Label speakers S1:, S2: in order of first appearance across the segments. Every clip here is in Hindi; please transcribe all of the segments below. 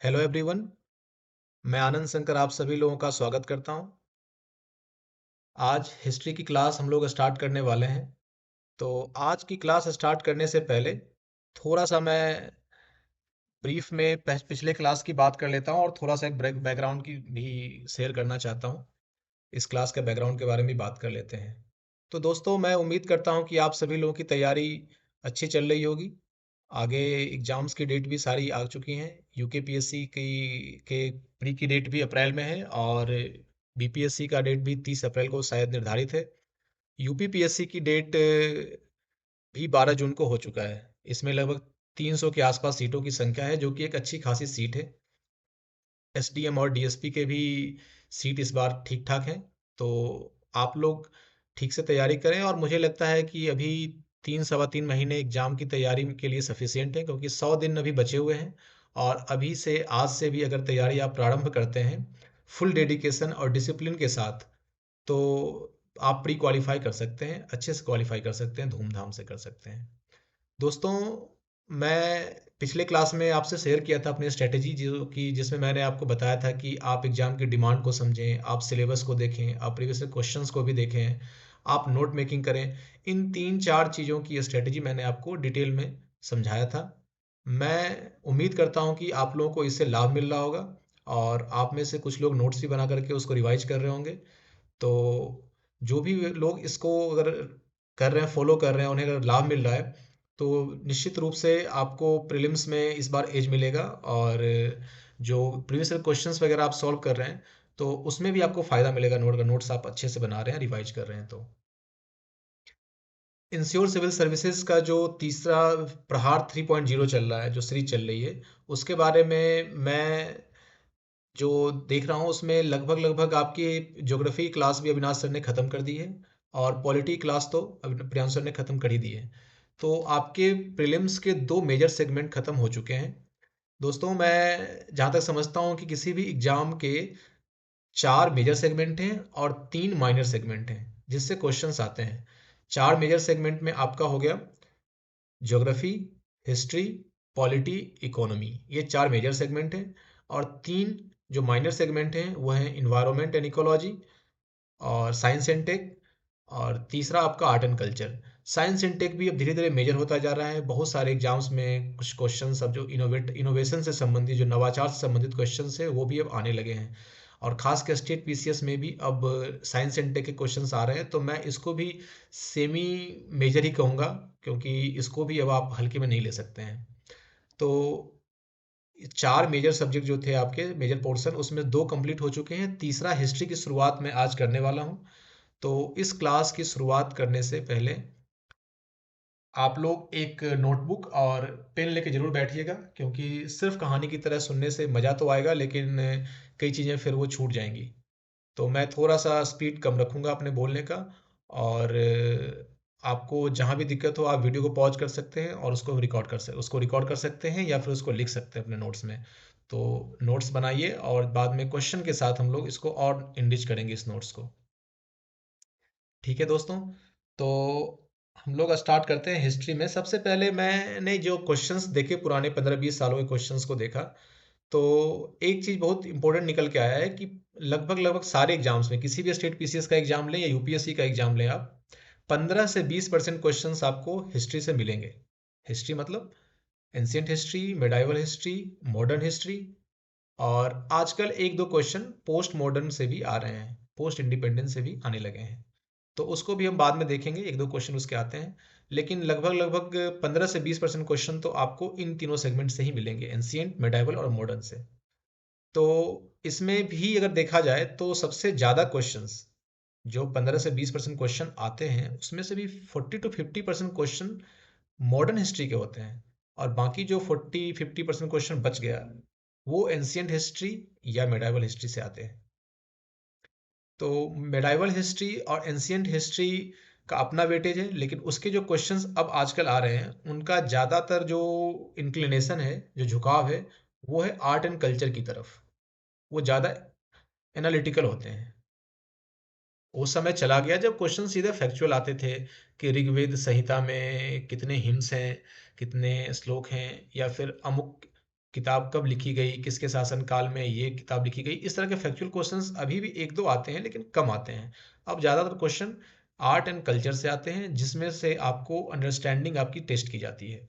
S1: Hello everyone. मैं आनंद शंकर आप सभी लोगों का स्वागत करता हूं। आज हिस्ट्री की क्लास हम लोग स्टार्ट करने वाले हैं। तो आज की क्लास स्टार्ट करने से पहले थोड़ा सा मैं ब्रीफ में पिछले क्लास की बात कर लेता हूं और थोड़ा सा एक बैकग्राउंड की भी शेयर करना चाहता हूं। इस क्लास के बैकग्राउंड के बारे में भी बात कर लेते हैं। तो दोस्तों, मैं उम्मीद करता हूं कि आप सभी लोगों की तैयारी अच्छी चल रही होगी। आगे एग्जाम्स की डेट भी सारी आ चुकी हैं। यूकेपीएससी की के प्री की डेट भी अप्रैल में है और बीपीएससी का डेट भी 30 अप्रैल को शायद निर्धारित है। यूपीपीएससी की डेट भी 12 जून को हो चुका है। इसमें लगभग 300 के आसपास सीटों की संख्या है, जो कि एक अच्छी खासी सीट है। एसडीएम और डीएसपी के भी सीट इस बार ठीक ठाक हैं। तो आप लोग ठीक से तैयारी करें और मुझे लगता है कि अभी 3 सवा 3 महीने एग्जाम की तैयारी के लिए सफिशियंट है, क्योंकि 100 दिन अभी बचे हुए हैं। और अभी से आज से भी अगर तैयारी आप प्रारंभ करते हैं फुल डेडिकेशन और डिसिप्लिन के साथ, तो आप प्री क्वालिफाई कर सकते हैं, अच्छे से क्वालिफाई कर सकते हैं, धूमधाम से कर सकते हैं। दोस्तों, मैं पिछले क्लास में आपसे शेयर किया था अपनी स्ट्रेटेजी, जो कि जिसमें मैंने आपको बताया था कि आप एग्जाम की डिमांड को समझें, आप सिलेबस को देखें, आप प्रीवियस क्वेश्चंस को भी देखें, आप नोट मेकिंग करें। इन 3-4 चीज़ों की स्ट्रेटेजी मैंने आपको डिटेल में समझाया था। मैं उम्मीद करता हूं कि आप लोगों को इससे लाभ मिल रहा होगा और आप में से कुछ लोग नोट्स भी बना करके उसको रिवाइज कर रहे होंगे। तो जो भी लोग इसको अगर कर रहे हैं, फॉलो कर रहे हैं, उन्हें अगर लाभ मिल रहा है, तो निश्चित रूप से आपको प्रीलिम्स में इस बार एज मिलेगा। और जो प्रीवियस क्वेश्चंस वगैरह आप सॉल्व कर रहे हैं, तो उसमें भी आपको फ़ायदा मिलेगा। नोट्स आप अच्छे से बना रहे हैं, रिवाइज कर रहे हैं तो। इंश्योर सिविल सर्विसेज का जो तीसरा प्रहार 3.0 चल रहा है, जो सीरीज चल रही है, उसके बारे में मैं जो देख रहा हूँ उसमें लगभग लगभग आपकी ज्योग्राफी क्लास भी अविनाश सर ने ख़त्म कर दी है और पॉलिटी क्लास तो प्रियांशु सर ने ख़त्म कर ही दी है। तो आपके प्रीलिम्स के 2 मेजर सेगमेंट ख़त्म हो चुके हैं। दोस्तों, मैं जहाँ तक समझता हूँ कि किसी भी एग्ज़ाम के 4 मेजर सेगमेंट हैं और 3 माइनर सेगमेंट हैं जिससे क्वेश्चंस आते हैं। 4 मेजर सेगमेंट में आपका हो गया ज्योग्राफी, हिस्ट्री, पॉलिटी, इकोनॉमी, ये 4 मेजर सेगमेंट हैं। और 3 जो माइनर सेगमेंट हैं वो हैं इन्वायरमेंट एंड इकोलॉजी और साइंस एंड टेक, और तीसरा आपका art and culture. Science and tech भी अब धीरे धीरे मेजर होता जा रहा है। बहुत सारे एग्जाम्स में कुछ क्वेश्चन अब जो इनोवेशन से संबंधित, जो नवाचार से संबंधित क्वेश्चन है, वो भी अब आने लगे हैं। और खास कर स्टेट पीसीएस में भी अब साइंस एंड टेक के क्वेश्चंस आ रहे हैं। तो मैं इसको भी सेमी मेजर ही कहूँगा, क्योंकि इसको भी अब आप हल्के में नहीं ले सकते हैं। तो 4 मेजर सब्जेक्ट जो थे आपके मेजर पोर्शन, उसमें 2 कंप्लीट हो चुके हैं। तीसरा हिस्ट्री की शुरुआत मैं आज करने वाला हूँ। तो इस क्लास की शुरुआत करने से पहले आप लोग एक नोटबुक और पेन लेके जरूर बैठिएगा, क्योंकि सिर्फ कहानी की तरह सुनने से मज़ा तो आएगा, लेकिन कई चीज़ें फिर वो छूट जाएंगी। तो मैं थोड़ा सा स्पीड कम रखूँगा अपने बोलने का। और आपको जहाँ भी दिक्कत हो, आप वीडियो को पॉज कर सकते हैं और उसको रिकॉर्ड कर सकते हैं, या फिर उसको लिख सकते हैं अपने नोट्स में। तो नोट्स बनाइए और बाद में क्वेश्चन के साथ हम लोग इसको और इंडिच करेंगे इस नोट्स को। ठीक है दोस्तों, तो हम लोग स्टार्ट करते हैं हिस्ट्री में। सबसे पहले मैंने जो क्वेश्चंस देखे, पुराने 15-20 सालों के क्वेश्चंस को देखा, तो एक चीज़ बहुत इंपॉर्टेंट निकल के आया है कि लगभग लगभग सारे एग्जाम्स में, किसी भी स्टेट पीसीएस का एग्जाम लें या यूपीएससी का एग्जाम लें, आप 15 से 20% क्वेश्चंस आपको हिस्ट्री से मिलेंगे। हिस्ट्री मतलब ancient history, medieval history, modern history, और आजकल एक दो क्वेश्चन पोस्ट मॉडर्न से भी आ रहे हैं, पोस्ट इंडिपेंडेंस से भी आने लगे हैं। तो उसको भी हम बाद में देखेंगे, एक दो क्वेश्चन उसके आते हैं। लेकिन लगभग लगभग 15 से 20% क्वेश्चन तो आपको इन तीनों सेगमेंट से ही मिलेंगे, एंशियंट, मेडाइवल और मॉडर्न से। तो इसमें भी अगर देखा जाए तो सबसे ज़्यादा क्वेश्चंस, जो 15 से 20% क्वेश्चन आते हैं, उसमें से भी 40 to 50% क्वेश्चन मॉडर्न हिस्ट्री के होते हैं। और बाकी जो 40-50% क्वेश्चन बच गया, वो एंशियंट हिस्ट्री या मेडाइवल हिस्ट्री से आते हैं। तो मेडाइवल हिस्ट्री और एंशियंट हिस्ट्री का अपना वेटेज है, लेकिन उसके जो क्वेश्चंस अब आजकल आ रहे हैं, उनका ज़्यादातर जो इंक्लिनेशन है, जो झुकाव है, वो है आर्ट एंड कल्चर की तरफ। वो ज़्यादा एनालिटिकल होते हैं। उस समय चला गया जब क्वेश्चन सीधे फैक्चुअल आते थे कि ऋग्वेद संहिता में कितने हिम्स हैं, कितने श्लोक हैं, या फिर अमुक किताब कब लिखी गई, किसके शासनकाल में ये किताब लिखी गई, इस तरह के फैक्चुअल क्वेश्चंस अभी भी एक दो आते हैं लेकिन कम आते हैं। अब ज़्यादातर क्वेश्चन आर्ट एंड कल्चर से आते हैं, जिसमें से आपको अंडरस्टैंडिंग आपकी टेस्ट की जाती है।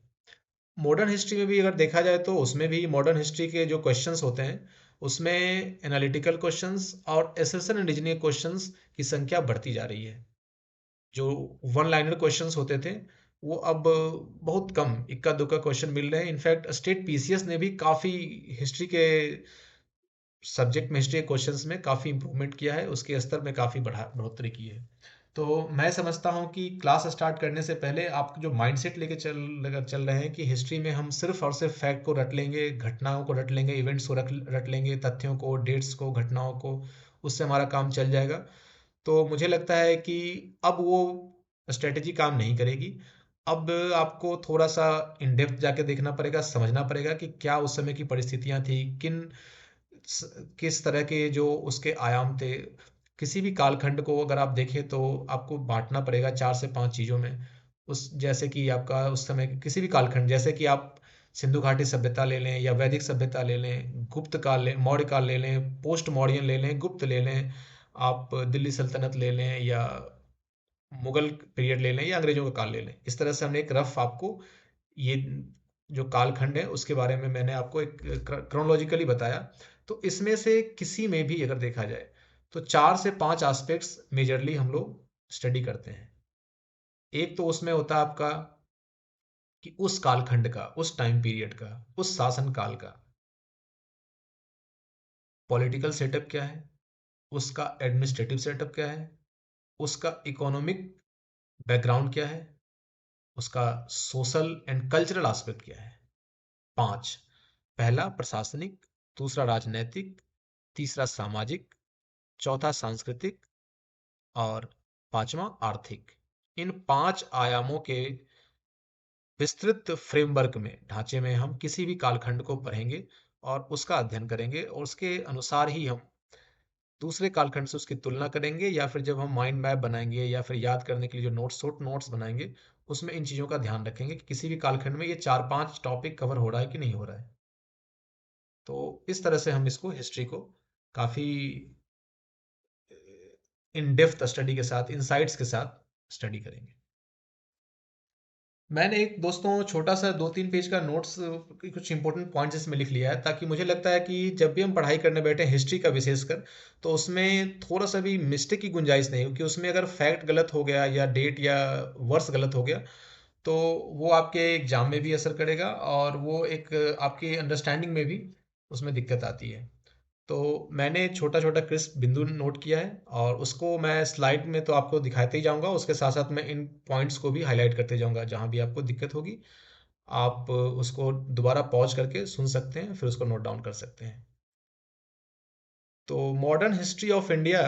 S1: मॉडर्न हिस्ट्री में भी अगर देखा जाए तो उसमें भी मॉडर्न हिस्ट्री के जो क्वेश्चंस होते हैं उसमें एनालिटिकल क्वेश्चंस और एसेशन एंड रीजनिंग क्वेश्चंस की संख्या बढ़ती जा रही है। जो वन लाइनर क्वेश्चंस होते थे वो अब बहुत कम इक्का दुक्का क्वेश्चन मिल रहे हैं। इनफैक्ट स्टेट पीसीएस ने भी काफ़ी हिस्ट्री के सब्जेक्ट में, हिस्ट्री के क्वेश्चंस में काफ़ी इंप्रूवमेंट किया है, उसके स्तर में काफ़ी बढ़ोतरी की है। तो मैं समझता हूँ कि क्लास स्टार्ट करने से पहले आप जो माइंडसेट लेके चल रहे हैं कि हिस्ट्री में हम सिर्फ और सिर्फ फैक्ट को रट लेंगे, घटनाओं को रट लेंगे, इवेंट्स को रट लेंगे, तथ्यों को, डेट्स को, घटनाओं को, उससे हमारा काम चल जाएगा। तो मुझे लगता है कि अब वो स्ट्रेटेजी काम नहीं करेगी। अब आपको थोड़ा सा इन डेप्थ जाके देखना पड़ेगा, समझना पड़ेगा कि क्या उस समय की परिस्थितियां थी, किस तरह के जो उसके आयाम थे। किसी भी कालखंड को अगर आप देखें तो आपको बांटना पड़ेगा 4 से 5 चीज़ों में। उस जैसे कि आपका उस समय किसी भी कालखंड, जैसे कि आप सिंधु घाटी सभ्यता ले लें या वैदिक सभ्यता ले लें, गुप्त काल ले, मौर्य काल ले लें, पोस्ट मौर्यन ले लें, गुप्त ले लें, आप दिल्ली सल्तनत ले लें या मुगल पीरियड ले लें या अंग्रेजों का काल ले लें। इस तरह से हमने एक रफ आपको ये जो कालखंड है उसके बारे में मैंने आपको एक क्रोनोलॉजिकली बताया। तो इसमें से किसी में भी अगर देखा जाए तो 4 से 5 एस्पेक्ट्स मेजरली हम लोग स्टडी करते हैं। एक तो उसमें होता है आपका कि उस कालखंड का, उस टाइम पीरियड का, उस शासन काल का पॉलिटिकल सेटअप क्या है, उसका एडमिनिस्ट्रेटिव सेटअप क्या है, उसका इकोनॉमिक बैकग्राउंड क्या है, उसका सोशल एंड कल्चरल एस्पेक्ट क्या है। 5, पहला प्रशासनिक, दूसरा राजनैतिक, तीसरा सामाजिक, चौथा सांस्कृतिक और पांचवा आर्थिक। इन 5 आयामों के विस्तृत फ्रेमवर्क में, ढांचे में हम किसी भी कालखंड को पढ़ेंगे और उसका अध्ययन करेंगे और उसके अनुसार ही हम दूसरे कालखंड से उसकी तुलना करेंगे, या फिर जब हम माइंड मैप बनाएंगे या फिर याद करने के लिए जो शॉर्ट नोट्स बनाएंगे उसमें इन चीज़ों का ध्यान रखेंगे कि किसी भी कालखंड में ये 4-5 टॉपिक कवर हो रहा है कि नहीं हो रहा है। तो इस तरह से हम इसको, हिस्ट्री को काफ़ी इन डेप्थ स्टडी के साथ, इनसाइट्स के साथ स्टडी करेंगे। मैंने एक दोस्तों छोटा सा 2-3 पेज का नोट्स कुछ इंपॉर्टेंट पॉइंट्स इसमें लिख लिया है, ताकि मुझे लगता है कि जब भी हम पढ़ाई करने बैठे हिस्ट्री का विशेषकर, तो उसमें थोड़ा सा भी मिस्टेक की गुंजाइश नहीं, क्योंकि उसमें अगर फैक्ट गलत हो गया या डेट या वर्ष गलत हो गया तो वो आपके एग्जाम में भी असर करेगा और वो एक आपकी अंडरस्टैंडिंग में भी उसमें दिक्कत आती है। तो मैंने छोटा छोटा क्रिस्प बिंदु नोट किया है और उसको मैं स्लाइड में तो आपको दिखाते ही जाऊंगा, उसके साथ साथ मैं इन पॉइंट्स को भी हाईलाइट करते जाऊंगा। जहां भी आपको दिक्कत होगी आप उसको दोबारा पॉज करके सुन सकते हैं, फिर उसको नोट डाउन कर सकते हैं। तो मॉडर्न हिस्ट्री ऑफ इंडिया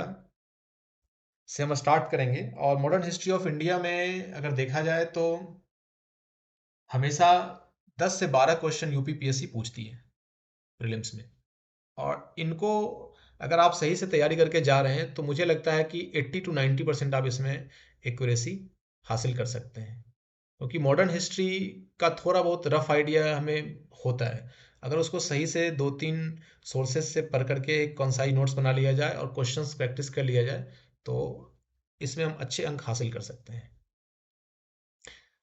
S1: से हम स्टार्ट करेंगे। और मॉडर्न हिस्ट्री ऑफ इंडिया में अगर देखा जाए तो हमेशा 10 से 12 क्वेश्चन यूपीपीएससी पूछती है प्रीलिम्स में। और इनको अगर आप सही से तैयारी करके जा रहे हैं तो मुझे लगता है कि 80 to 90% आप इसमें एक्यूरेसी हासिल कर सकते हैं, क्योंकि मॉडर्न हिस्ट्री का थोड़ा बहुत रफ आइडिया हमें होता है। अगर उसको सही से 2-3 सोर्सेज से पढ़ करके एक कॉन्साइज नोट्स बना लिया जाए और क्वेश्चंस प्रैक्टिस कर लिया जाए तो इसमें हम अच्छे अंक हासिल कर सकते हैं।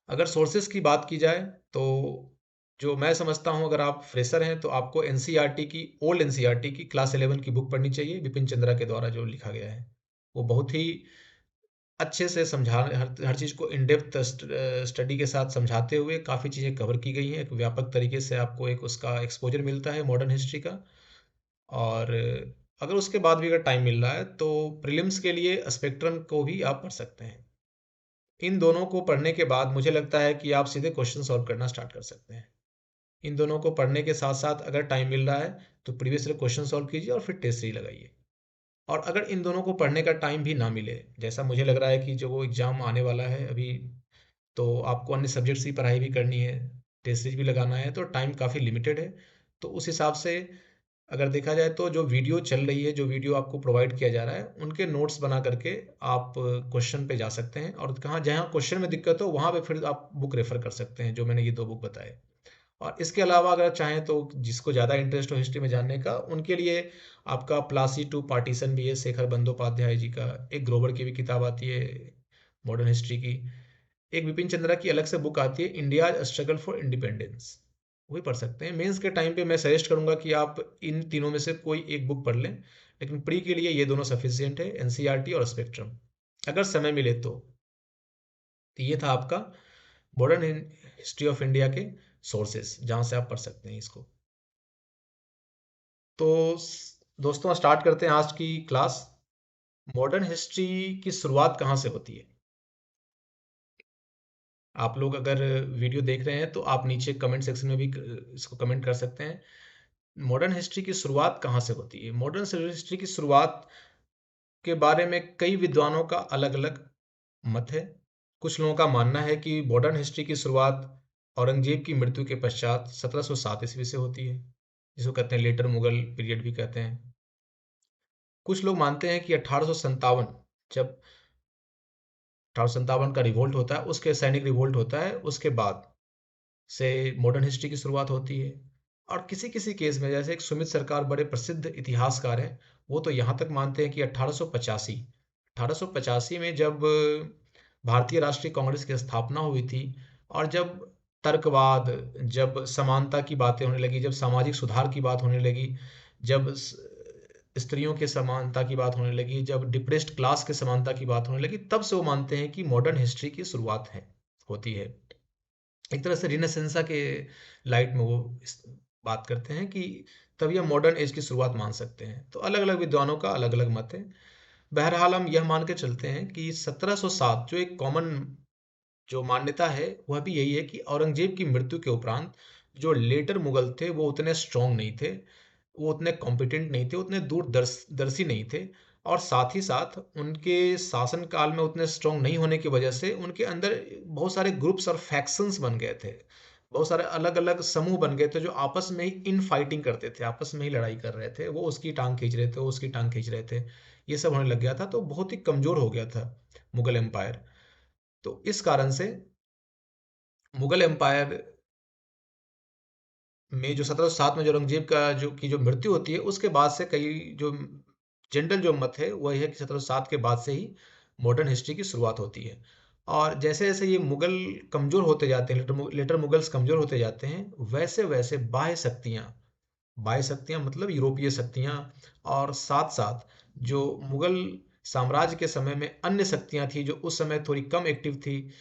S1: अगर सोर्सेज की बात की जाए तो जो मैं समझता हूँ, अगर आप फ्रेशर हैं तो आपको एनसीईआरटी की, ओल्ड एनसीईआरटी की क्लास 11 की बुक पढ़नी चाहिए, बिपिन चंद्रा के द्वारा जो लिखा गया है। वो बहुत ही अच्छे से समझा, हर चीज़ को इन डेप्थ स्टडी के साथ समझाते हुए काफ़ी चीज़ें कवर की गई हैं। एक व्यापक तरीके से आपको एक उसका एक्सपोजर मिलता है मॉडर्न हिस्ट्री का। और अगर उसके बाद भी अगर टाइम मिल रहा है तो प्रीलिम्स के लिए स्पेक्ट्रम को भी आप पढ़ सकते हैं। इन दोनों को पढ़ने के बाद मुझे लगता है कि आप सीधे क्वेश्चन सॉल्व करना स्टार्ट कर सकते हैं। इन दोनों को पढ़ने के साथ साथ अगर टाइम मिल रहा है तो प्रीवियस ईयर क्वेश्चन सॉल्व कीजिए और फिर टेस्ट सीरीज लगाइए। और अगर इन दोनों को पढ़ने का टाइम भी ना मिले, जैसा मुझे लग रहा है कि जो वो एग्ज़ाम आने वाला है अभी, तो आपको अन्य सब्जेक्ट्स की पढ़ाई भी करनी है, टेस्ट सीरीज भी लगाना है, तो टाइम काफ़ी लिमिटेड है। तो उस हिसाब से अगर देखा जाए तो जो वीडियो चल रही है, जो वीडियो आपको प्रोवाइड किया जा रहा है, उनके नोट्स बना करके आप क्वेश्चन पे जा सकते हैं और कहाँ जहाँ क्वेश्चन में दिक्कत हो वहाँ पे फिर आप बुक रेफर कर सकते हैं, जो मैंने ये 2 बुक बताए। और इसके अलावा अगर चाहें तो जिसको ज़्यादा इंटरेस्ट हो हिस्ट्री में जानने का, उनके लिए आपका प्लासी टू पार्टीशन भी है शेखर बंदोपाध्याय जी का। एक ग्रोवर की भी किताब आती है मॉडर्न हिस्ट्री की। एक विपिन चंद्रा की अलग से बुक आती है, इंडिया स्ट्रगल फॉर इंडिपेंडेंस, वही पढ़ सकते हैं। मेंस के टाइम पे मैं सजेस्ट करूंगा कि आप इन तीनों में से कोई एक बुक पढ़ लें, लेकिन प्री के लिए ये दोनों सफिशियंट है, एनसीईआरटी और स्पेक्ट्रम, अगर समय मिले तो। ये था आपका मॉडर्न हिस्ट्री ऑफ इंडिया के सोर्सेस जहाँ से आप पढ़ सकते हैं इसको। तो दोस्तों स्टार्ट करते हैं आज की क्लास। मॉडर्न हिस्ट्री की शुरुआत कहाँ से होती है? आप लोग अगर वीडियो देख रहे हैं तो आप नीचे कमेंट सेक्शन में भी इसको कमेंट कर सकते हैं। मॉडर्न हिस्ट्री की शुरुआत कहाँ से होती है? मॉडर्न हिस्ट्री की शुरुआत के बारे में कई विद्वानों का अलग अलग मत है। कुछ लोगों का मानना है कि मॉडर्न हिस्ट्री की शुरुआत औरंगजेब की मृत्यु के पश्चात 1707 ईस्वी से होती है, जिसको कहते हैं लेटर मुगल पीरियड भी कहते हैं। कुछ लोग मानते हैं कि 1857, जब 1857 का रिवोल्ट होता है, उसके सैनिक रिवोल्ट होता है, उसके बाद से मॉडर्न हिस्ट्री की शुरुआत होती है। और किसी किसी केस में, जैसे एक सुमित सरकार बड़े प्रसिद्ध इतिहासकार हैं, वो तो यहाँ तक मानते हैं कि 1885 में जब भारतीय राष्ट्रीय कांग्रेस की स्थापना हुई थी, और जब तर्कवाद, जब समानता की बातें होने लगी, जब सामाजिक सुधार की बात होने लगी, जब स्त्रियों के समानता की बात होने लगी, जब डिप्रेस्ड क्लास के समानता की बात होने लगी, तब से वो मानते हैं कि मॉडर्न हिस्ट्री की शुरुआत है होती है। एक तरह से रिनेसेंसा के लाइट में वो बात करते हैं कि तभी हम मॉडर्न एज की शुरुआत मान सकते हैं। तो अलग अलग विद्वानों का अलग अलग मत है। बहरहाल हम यह मान के चलते हैं कि 1707 जो एक कॉमन जो मान्यता है वह भी यही है कि औरंगजेब की मृत्यु के उपरांत जो लेटर मुगल थे वो उतने स्ट्रांग नहीं थे, वो उतने कॉम्पिटेंट नहीं थे, उतने दूरदर्शी नहीं थे। और साथ ही साथ उनके शासन काल में उतने स्ट्रांग नहीं होने की वजह से उनके अंदर बहुत सारे ग्रुप्स और फैक्शंस बन गए थे, बहुत सारे अलग अलग समूह बन गए थे जो आपस में ही इन फाइटिंग करते थे, आपस में ही लड़ाई कर रहे थे। वो उसकी टांग खींच रहे थे, वो उसकी टांग खींच रहे थे। ये सब होने लग गया था, तो बहुत ही कमजोर हो गया था मुगल एम्पायर। तो इस कारण से मुगल एम्पायर में जो 1707 में जो औरंगजेब का जो मृत्यु होती है, उसके बाद से कई जो जनरल जो मत है वह है कि 1707 के बाद से ही मॉडर्न हिस्ट्री की शुरुआत होती है। और जैसे जैसे ये मुगल कमजोर होते जाते हैं, लेटर मुगल्स कमजोर होते जाते हैं, वैसे वैसे बाह्य शक्तियाँ मतलब यूरोपीय शक्तियाँ, और साथ साथ जो मुगल साम्राज्य के समय में अन्य शक्तियाँ थी जो उस समय थोड़ी कम एक्टिव थी,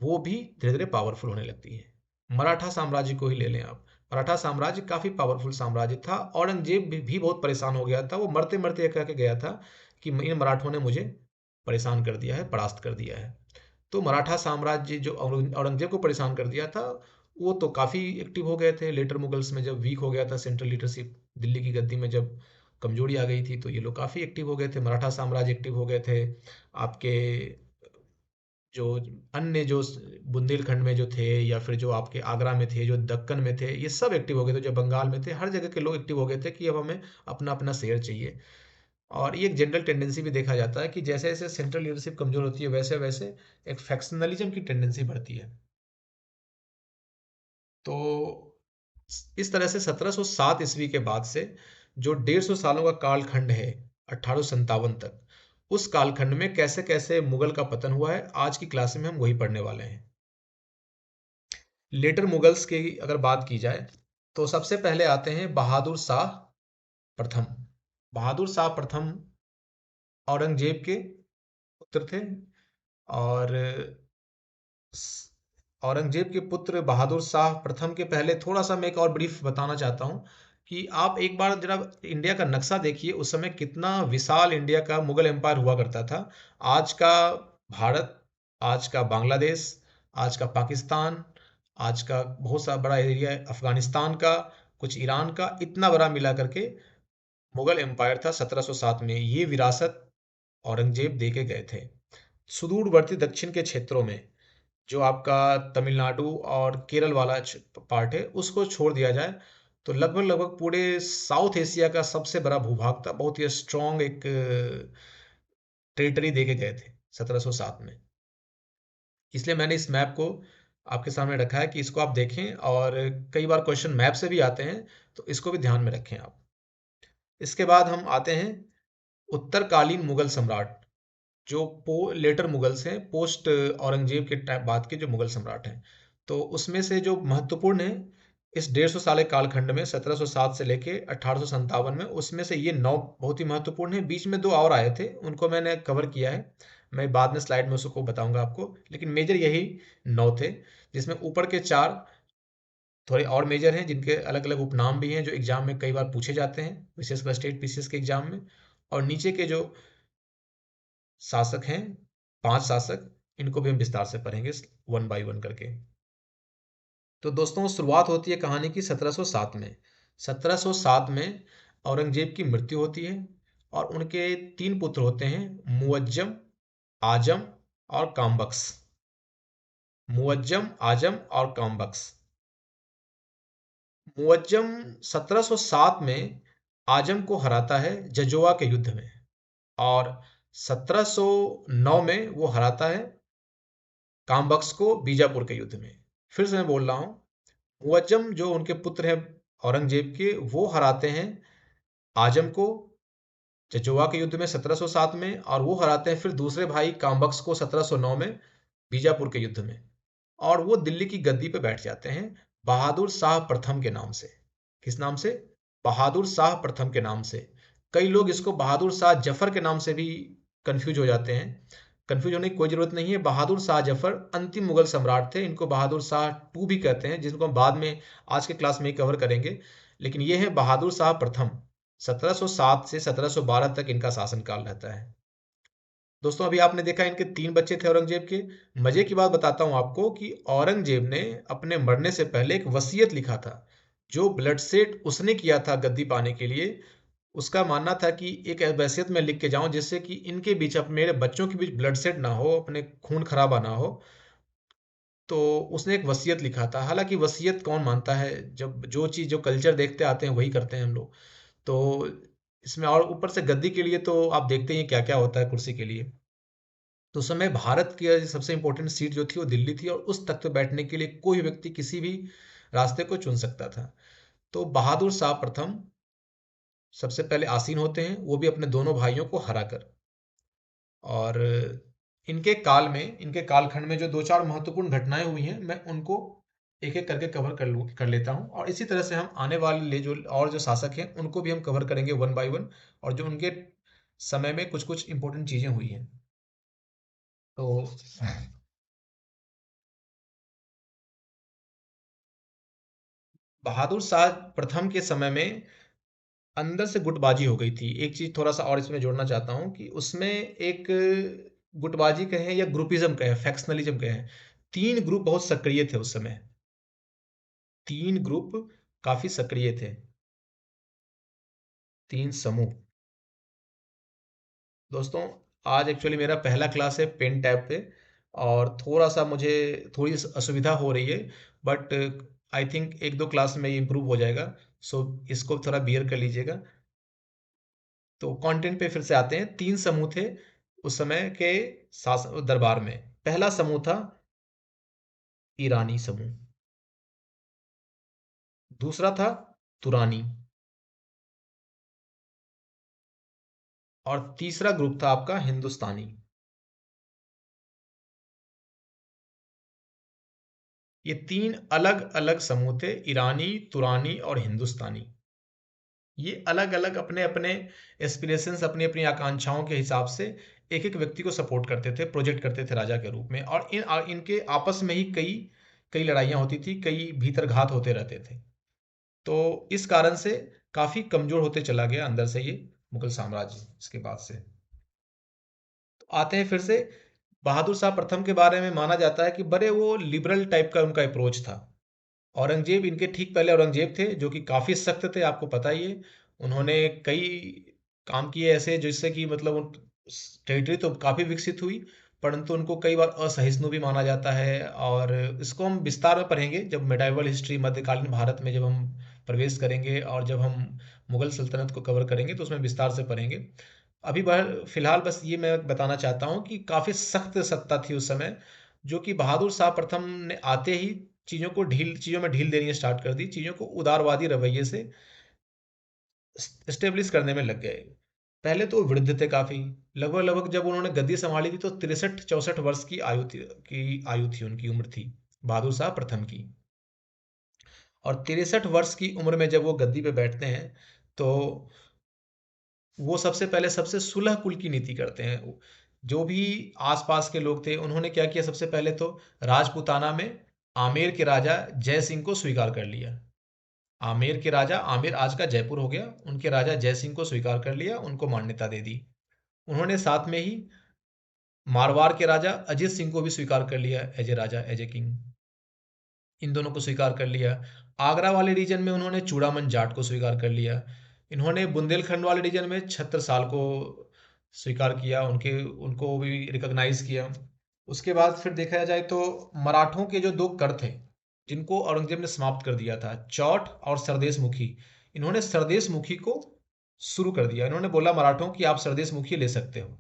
S1: वो भी धीरे धीरे पावरफुल होने लगती है। मराठा साम्राज्य को ही ले लें आप। मराठा साम्राज्य काफी पावरफुल साम्राज्य था। औरंगजेब भी बहुत परेशान हो गया था, वो मरते मरते कह के गया था कि इन मराठों ने मुझे परेशान कर दिया है, परास्त कर दिया है। तो मराठा साम्राज्य जो औरंगजेब को परेशान कर दिया था, वो तो काफी एक्टिव हो गए थे लेटर मुगल्स में। जब वीक हो गया था सेंट्रल लीडरशिप, दिल्ली की गद्दी में जब कमजोरी आ गई थी, तो ये लोग काफी एक्टिव हो गए थे, मराठा साम्राज्य एक्टिव हो गए थे। आपके जो अन्य जो बुंदेलखंड में जो थे, या फिर जो आपके आगरा में थे, जो दक्कन में थे, ये सब एक्टिव हो गए थे, जो बंगाल में थे, हर जगह के लोग एक्टिव हो गए थे कि अब हमें अपना अपना शेयर चाहिए। और ये एक जनरल टेंडेंसी भी देखा जाता है कि जैसे जैसे सेंट्रल लीडरशिप कमजोर होती है, वैसे वैसे एक फैक्शनलिज्म की टेंडेंसी बढ़ती है। तो इस तरह से 1707 ईस्वी के बाद से जो 150 सालों का कालखंड है, 1857 तक, उस कालखंड में कैसे कैसे मुगल का पतन हुआ है, आज की क्लास में हम वही पढ़ने वाले हैं। लेटर मुगल्स की अगर बात की जाए तो सबसे पहले आते हैं बहादुर शाह प्रथम। बहादुर शाह प्रथम औरंगजेब के पुत्र थे। और औरंगजेब के पुत्र बहादुर शाह प्रथम के पहले थोड़ा सा मैं एक और ब्रीफ बताना चाहता हूँ कि आप एक बार जरा इंडिया का नक्शा देखिए, उस समय कितना विशाल इंडिया का मुगल एम्पायर हुआ करता था। आज का भारत, आज का बांग्लादेश, आज का पाकिस्तान, आज का बहुत सा बड़ा एरिया है अफगानिस्तान का, कुछ ईरान का, इतना बड़ा मिला करके मुगल एम्पायर था 1707 में। ये विरासत औरंगजेब दे के गए थे। सुदूरवर्ती दक्षिण के क्षेत्रों में जो आपका तमिलनाडु और केरल वाला पार्ट है, उसको छोड़ दिया जाए तो लगभग लगभग पूरे साउथ एशिया का सबसे बड़ा भूभाग था। बहुत ही स्ट्रॉन्ग एक टेरिटरी दे के गए थे 1707 में। इसलिए मैंने इस मैप को आपके सामने रखा है कि इसको आप देखें, और कई बार क्वेश्चन मैप से भी आते हैं, तो इसको भी ध्यान में रखें आप। इसके बाद हम आते हैं उत्तरकालीन मुगल सम्राट, जो लेटर मुगल्स हैं, पोस्ट औरंगजेब के टाइम बाद के जो मुगल सम्राट हैं। तो उसमें से जो महत्वपूर्ण है इस 150 साल कालखंड में, 1707 से लेके 1857 में, उसमें से ये 9 बहुत ही महत्वपूर्ण है। बीच में 2 और आए थे, उनको मैंने कवर किया है, मैं बाद में स्लाइड में उसको बताऊंगा आपको, लेकिन मेजर यही 9 थे, जिसमें ऊपर के 4 थोड़े और मेजर हैं, जिनके अलग अलग उपनाम भी हैं, जो एग्जाम में कई बार पूछे जाते हैं, विशेषकर स्टेट पीसीएस के एग्जाम में। और नीचे के जो शासक हैं, 5 शासक, इनको भी हम विस्तार से पढ़ेंगे वन बाय वन करके। तो दोस्तों, शुरुआत होती है कहानी की 1707 में। 1707 में औरंगजेब की मृत्यु होती है, और उनके 3 पुत्र होते हैं, मुअज्जम, आजम और कामबख्श। मुअज्जम, आजम और कामबख्श। मुअज्जम 1707 में आजम को हराता है जजुआ के युद्ध में, और 1709 में वो हराता है कामबख्श को बीजापुर के युद्ध में। फिर से मैं बोल रहा हूँ, मुअज्जम जो उनके पुत्र हैं औरंगजेब के, वो हराते हैं आजम को जजुआ के युद्ध में 1707 में, और वो हराते हैं फिर दूसरे भाई कामबख्श को 1709 में बीजापुर के युद्ध में। और वो दिल्ली की गद्दी पे बैठ जाते हैं बहादुर शाह प्रथम के नाम से। किस नाम से? बहादुर शाह प्रथम के नाम से। कई लोग इसको बहादुर शाह जफर के नाम से भी कंफ्यूज हो जाते हैं। कंफ्यूज होने की कोई जरूरत नहीं है। बहादुर शाह जफर अंतिम मुगल सम्राट थे, इनको बहादुर शाह टू भी कहते हैं, जिनको हम बाद में आज के क्लास में ही कवर करेंगे। लेकिन ये है बहादुर शाह प्रथम। 1707 से 1712 तक इनका शासनकाल रहता है। दोस्तों, अभी आपने देखा इनके 3 बच्चे थे औरंगजेब के। मजे की बात बताता हूं आपको कि औरंगजेब ने अपने मरने से पहले एक वसीयत लिखा था, जो ब्लडशेड उसने किया था गद्दी पाने के लिए। उसका मानना था कि एक वसीयत में लिख के जाऊं जिससे कि इनके बीच, अपने मेरे बच्चों के बीच ब्लडशेड ना हो, अपने खून खराबा ना हो। तो उसने एक वसीयत लिखा था। हालांकि वसीयत कौन मानता है, जब जो चीज़ जो कल्चर देखते आते हैं वही करते हैं हम लोग। तो इसमें और ऊपर से गद्दी के लिए तो आप देखते ही क्या क्या होता है कुर्सी के लिए। तो उस समय भारत की सबसे इंपॉर्टेंट सीट जो थी वो दिल्ली थी, और उस तख्त पे बैठने के लिए कोई व्यक्ति किसी भी रास्ते को चुन सकता था। तो बहादुर शाह प्रथम सबसे पहले आसीन होते हैं, वो भी अपने दोनों भाइयों को हराकर। और इनके काल में, इनके कालखंड में जो 2-4 महत्वपूर्ण घटनाएं हुई हैं, मैं उनको एक एक करके कवर कर लेता हूं, और इसी तरह से हम आने वाले जो और जो शासक हैं उनको भी हम कवर करेंगे वन बाय वन, और जो उनके समय में कुछ कुछ इंपॉर्टेंट चीजें हुई हैं। तो बहादुर शाह प्रथम के समय में अंदर से गुटबाजी हो गई थी। एक चीज थोड़ा सा और इसमें जोड़ना चाहता हूँ कि उसमें एक गुटबाजी कहें या ग्रुपिज्म कहें, फैक्शनलिज्म कहें, 3 ग्रुप बहुत सक्रिय थे उस समय। 3 ग्रुप काफी सक्रिय थे, 3 समूह। दोस्तों, आज एक्चुअली मेरा पहला क्लास है पेन टैब पे, और थोड़ा सा मुझे थोड़ी असुविधा हो रही है, बट आई थिंक 1-2 क्लास में ये इम्प्रूव हो जाएगा। सो इसको थोड़ा बियर कर लीजिएगा। तो कंटेंट पे फिर से आते हैं। 3 समूह थे उस समय के दरबार में। पहला समूह था ईरानी समूह, दूसरा था तुरानी, और तीसरा ग्रुप था आपका हिंदुस्तानी। ये 3 अलग अलग समूह थे, ईरानी, तुरानी और हिंदुस्तानी। ये अलग अलग अपने अपने एस्पिरेशंस, अपनी अपनी आकांक्षाओं के हिसाब से एक एक व्यक्ति को सपोर्ट करते थे, प्रोजेक्ट करते थे राजा के रूप में, और इनके आपस में ही कई कई लड़ाइयाँ होती थी, कई भीतरघात होते रहते थे। तो इस कारण से काफी कमजोर होते चला गया अंदर से ये मुगल साम्राज्य इसके बाद से। तो आते हैं फिर से बहादुर शाह प्रथम के बारे में। माना जाता है कि बड़े वो लिबरल टाइप का उनका अप्रोच था। औरंगजेब, इनके ठीक पहले औरंगजेब थे, जो कि काफी सख्त थे, आपको पता ही है। उन्होंने कई काम किए ऐसे जिससे कि मतलब टेरिटरी तो काफी विकसित हुई, परंतु उनको कई बार असहिष्णु भी माना जाता है। और इसको हम विस्तार में पढ़ेंगे जब मेडाइवल हिस्ट्री, मध्यकालीन भारत में जब हम प्रवेश करेंगे, और जब हम मुगल सल्तनत को कवर करेंगे तो उसमें विस्तार से पढ़ेंगे। अभी फिलहाल बस ये मैं बताना चाहता हूँ कि काफी सख्त सत्ता थी उस समय। जो कि बहादुर शाह प्रथम ने आते ही चीज़ों में ढील देनी स्टार्ट कर दी, चीज़ों को उदारवादी रवैये से स्टेब्लिश करने में लग गए। पहले तो वो वृद्ध थे काफ़ी, लगभग लगभग जब उन्होंने गद्दी संभाली थी तो 63-64 वर्ष की आयु थी, उनकी उम्र थी, बहादुर शाह प्रथम की। और 63 वर्ष की उम्र में जब वो गद्दी पे बैठते हैं, तो वो सबसे पहले सबसे सुलह कुल की नीति करते हैं। जो भी आसपास के लोग थे, उन्होंने क्या किया, सबसे पहले तो राजपूताना में आमेर के राजा जय सिंह को स्वीकार कर लिया। आमेर के राजा, आमेर आज का जयपुर हो गया, उनके राजा जय सिंह को स्वीकार कर लिया, उनको मान्यता दे दी। उन्होंने साथ में ही मारवाड़ के राजा अजीत सिंह को भी स्वीकार कर लिया as a raja, as a king. इन दोनों को स्वीकार कर लिया। आगरा वाले रीजन में उन्होंने चूड़ामन जाट को स्वीकार कर लिया। इन्होंने बुंदेलखंड वाले रीजन में छत्रसाल को स्वीकार किया, उनके उनको भी रिकॉग्नाइज किया। उसके बाद फिर देखा जाए तो मराठों के जो दो कर थे, जिनको औरंगजेब ने समाप्त कर दिया था, चौट और सरदेश मुखी, इन्होंने सरदेश मुखी को शुरू कर दिया। इन्होंने बोला मराठों कि आप सरदेश मुखी ले सकते हो।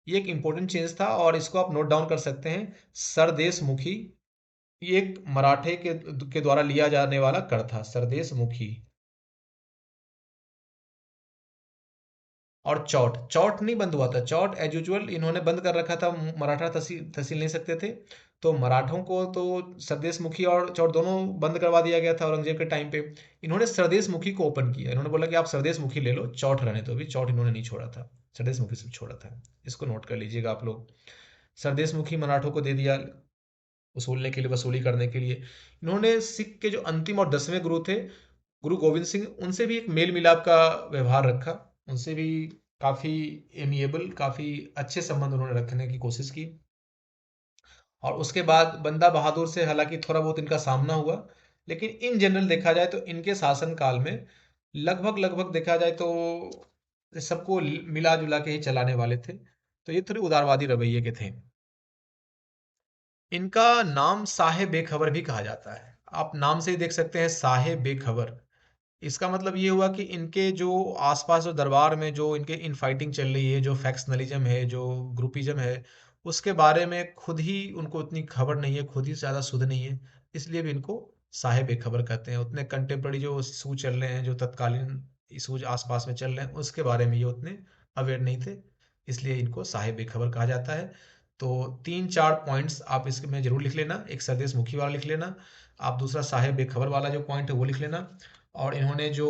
S1: ये एक इंपॉर्टेंट चेंज था और इसको आप नोट डाउन कर सकते हैं। सरदेश मुखी ये एक मराठे के द्वारा लिया जाने वाला कर था, सरदेश मुखी। और चौट, चौट नहीं बंद हुआ था, चौट एज यूजुअल इन्होंने बंद कर रखा था, मराठा तहसील तहसील नहीं सकते थे, तो मराठों को तो सरदेश मुखी और चौट दोनों बंद करवा दिया गया था औरंगजेब के टाइम पे। इन्होंने सरदेश मुखी को ओपन किया, इन्होंने बोला कि आप सरदेश मुखी ले लो, चौट रहने दो। अभी चौट इन्होंने नहीं छोड़ा था, सरदेश मुखी सिर्फ छोड़ा था। इसको नोट कर लीजिएगा आप लोग। सरदेश मुखी मराठों को दे दिया वसूलने के लिए, वसूली करने के लिए। इन्होंने सिख के जो अंतिम और 10वें गुरु थे, गुरु गोविंद सिंह, उनसे भी एक मेल मिलाप का व्यवहार रखा, उनसे भी काफ़ी एमिएबल, काफ़ी अच्छे संबंध उन्होंने रखने की कोशिश की। और उसके बाद बंदा बहादुर से हालांकि थोड़ा बहुत इनका सामना हुआ, लेकिन इन जनरल देखा जाए तो इनके शासन काल में लगभग लगभग देखा जाए तो सबको मिला जुला के ही चलाने वाले थे। तो ये थोड़े उदारवादी रवैये के थे। इनका नाम साहे बेखबर भी कहा जाता है। आप नाम से ही देख सकते हैं, साहे बेखबर। इसका मतलब ये हुआ कि इनके जो आसपास जो दरबार में जो इनके इन फाइटिंग चल रही है, जो फैक्शनलिज्म है, जो ग्रुपिज्म है, उसके बारे में खुद ही उनको उतनी खबर नहीं है, खुद ही ज़्यादा शुद्ध नहीं है, इसलिए भी इनको साहे बेखबर कहते हैं। उतने कंटेम्प्रेरी जो इशू चल रहे हैं, जो तत्कालीन इशूज आसपास में चल रहे हैं, उसके बारे में ये उतने अवेयर नहीं थे, इसलिए इनको साहे बेखबर कहा जाता है। तो 3-4 पॉइंट्स आप इसमें जरूर लिख लेना। एक सरदेश मुखी वाला लिख लेना, आप दूसरा साहे बेखबर वाला जो पॉइंट है वो लिख लेना। और इन्होंने जो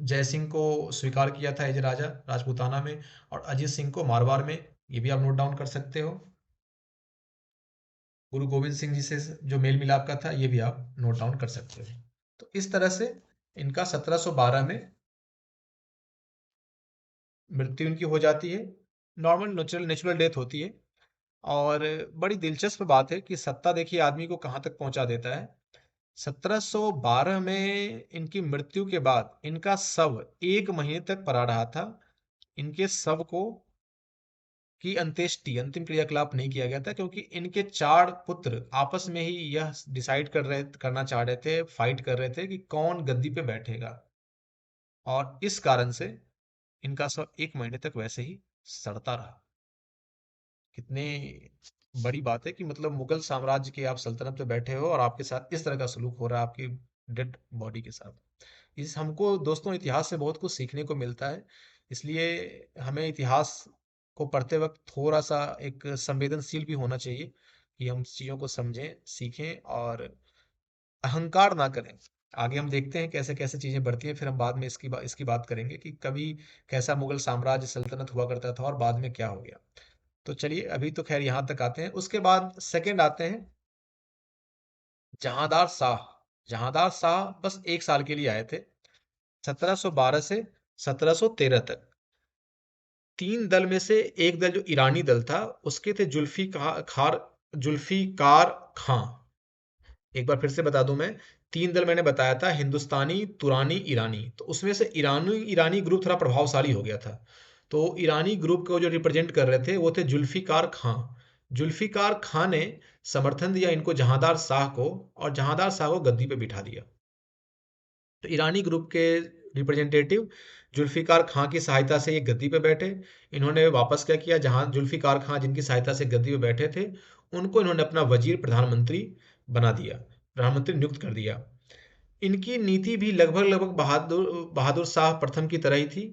S1: जयसिंह को स्वीकार किया था एज राजा राजपूताना में, और अजीत सिंह को मारवाड़ में, ये भी आप नोट डाउन कर सकते हो। गुरु गोविंद सिंह जी से जो मेल मिलाप का था, ये भी आप नोट डाउन कर सकते हो। तो इस तरह से इनका 1712 में मृत्यु इनकी हो जाती है। नॉर्मल नेचुरल नेचुरल डेथ होती है। और बड़ी दिलचस्प बात है कि सत्ता देखिए आदमी को कहाँ तक पहुंचा देता है। 1712 में इनकी मृत्यु के बाद इनका शव 1 महीने तक पड़ा रहा था। इनके शव को की अंत्येष्टि, अंतिम क्रियाकलाप नहीं किया गया था, क्योंकि इनके 4 पुत्र आपस में ही यह डिसाइड करना चाह रहे थे, फाइट कर रहे थे कि कौन गद्दी पे बैठेगा। और इस कारण से इनका शव 1 महीने तक वैसे ही सड़ता रहा। कितनी बड़ी बात है कि मतलब मुगल साम्राज्य के आप सल्तनत पे बैठे हो और आपके साथ इस तरह का सलूक हो रहा है आपकी डेड बॉडी के साथ। इस हमको दोस्तों इतिहास से बहुत कुछ सीखने को मिलता है। इसलिए हमें इतिहास को पढ़ते वक्त थोड़ा सा एक संवेदनशील भी होना चाहिए कि हम चीज़ों को समझें, सीखें और अहंकार ना करें। आगे हम देखते हैं कैसे कैसे चीज़ें बढ़ती हैं, फिर हम बाद में इसकी बात करेंगे कि कभी कैसा मुगल साम्राज्य सल्तनत हुआ करता था और बाद में क्या हो गया। तो चलिए अभी तो खैर यहाँ तक आते हैं। उसके बाद सेकंड आते हैं जहांदार शाह। जहांदार शाह बस 1 साल के लिए आए थे, 1712 से 1713 तक। 3 दल में से एक दल जो ईरानी दल था, उसके थे जुल्फिकार खां। एक बार फिर से बता दूं मैं, 3 दल मैंने बताया था, हिंदुस्तानी, तुरानी, ईरानी। तो उसमें से ईरानी ईरानी ग्रुप थोड़ा प्रभावशाली हो गया था। तो ईरानी ग्रुप को जो रिप्रेजेंट कर रहे थे वो थे जुल्फिकार खां। जुल्फिकार खां ने समर्थन दिया इनको जहांदार शाह को, और जहांदार शाह को गद्दी पे बिठा दिया। तो ईरानी ग्रुप के रिप्रेजेंटेटिव जुल्फिकार खां की सहायता से ये गद्दी पे बैठे। इन्होंने वापस क्या किया, जहां जुल्फिकार खां जिनकी सहायता से गद्दी पे बैठे थे, उनको इन्होंने अपना वजीर प्रधानमंत्री बना दिया, प्रधानमंत्री नियुक्त कर दिया। इनकी नीति भी लगभग लगभग बहादुर बहादुर शाह प्रथम की तरह ही थी,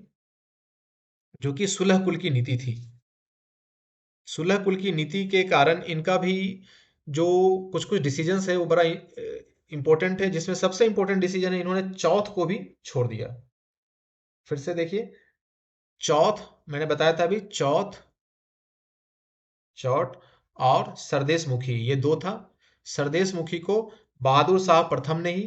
S1: जो कि सुलह कुल की नीति थी। सुलह कुल की नीति के कारण इनका भी जो कुछ कुछ डिसीजंस है वो बड़ा इंपॉर्टेंट है, जिसमें सबसे इंपॉर्टेंट डिसीजन है इन्होंने चौथ को भी छोड़ दिया। फिर से देखिए, चौथ मैंने बताया था अभी, चौथ, चौथ और सरदेश मुखी, ये दो था। सरदेश मुखी को बहादुर शाह प्रथम ने ही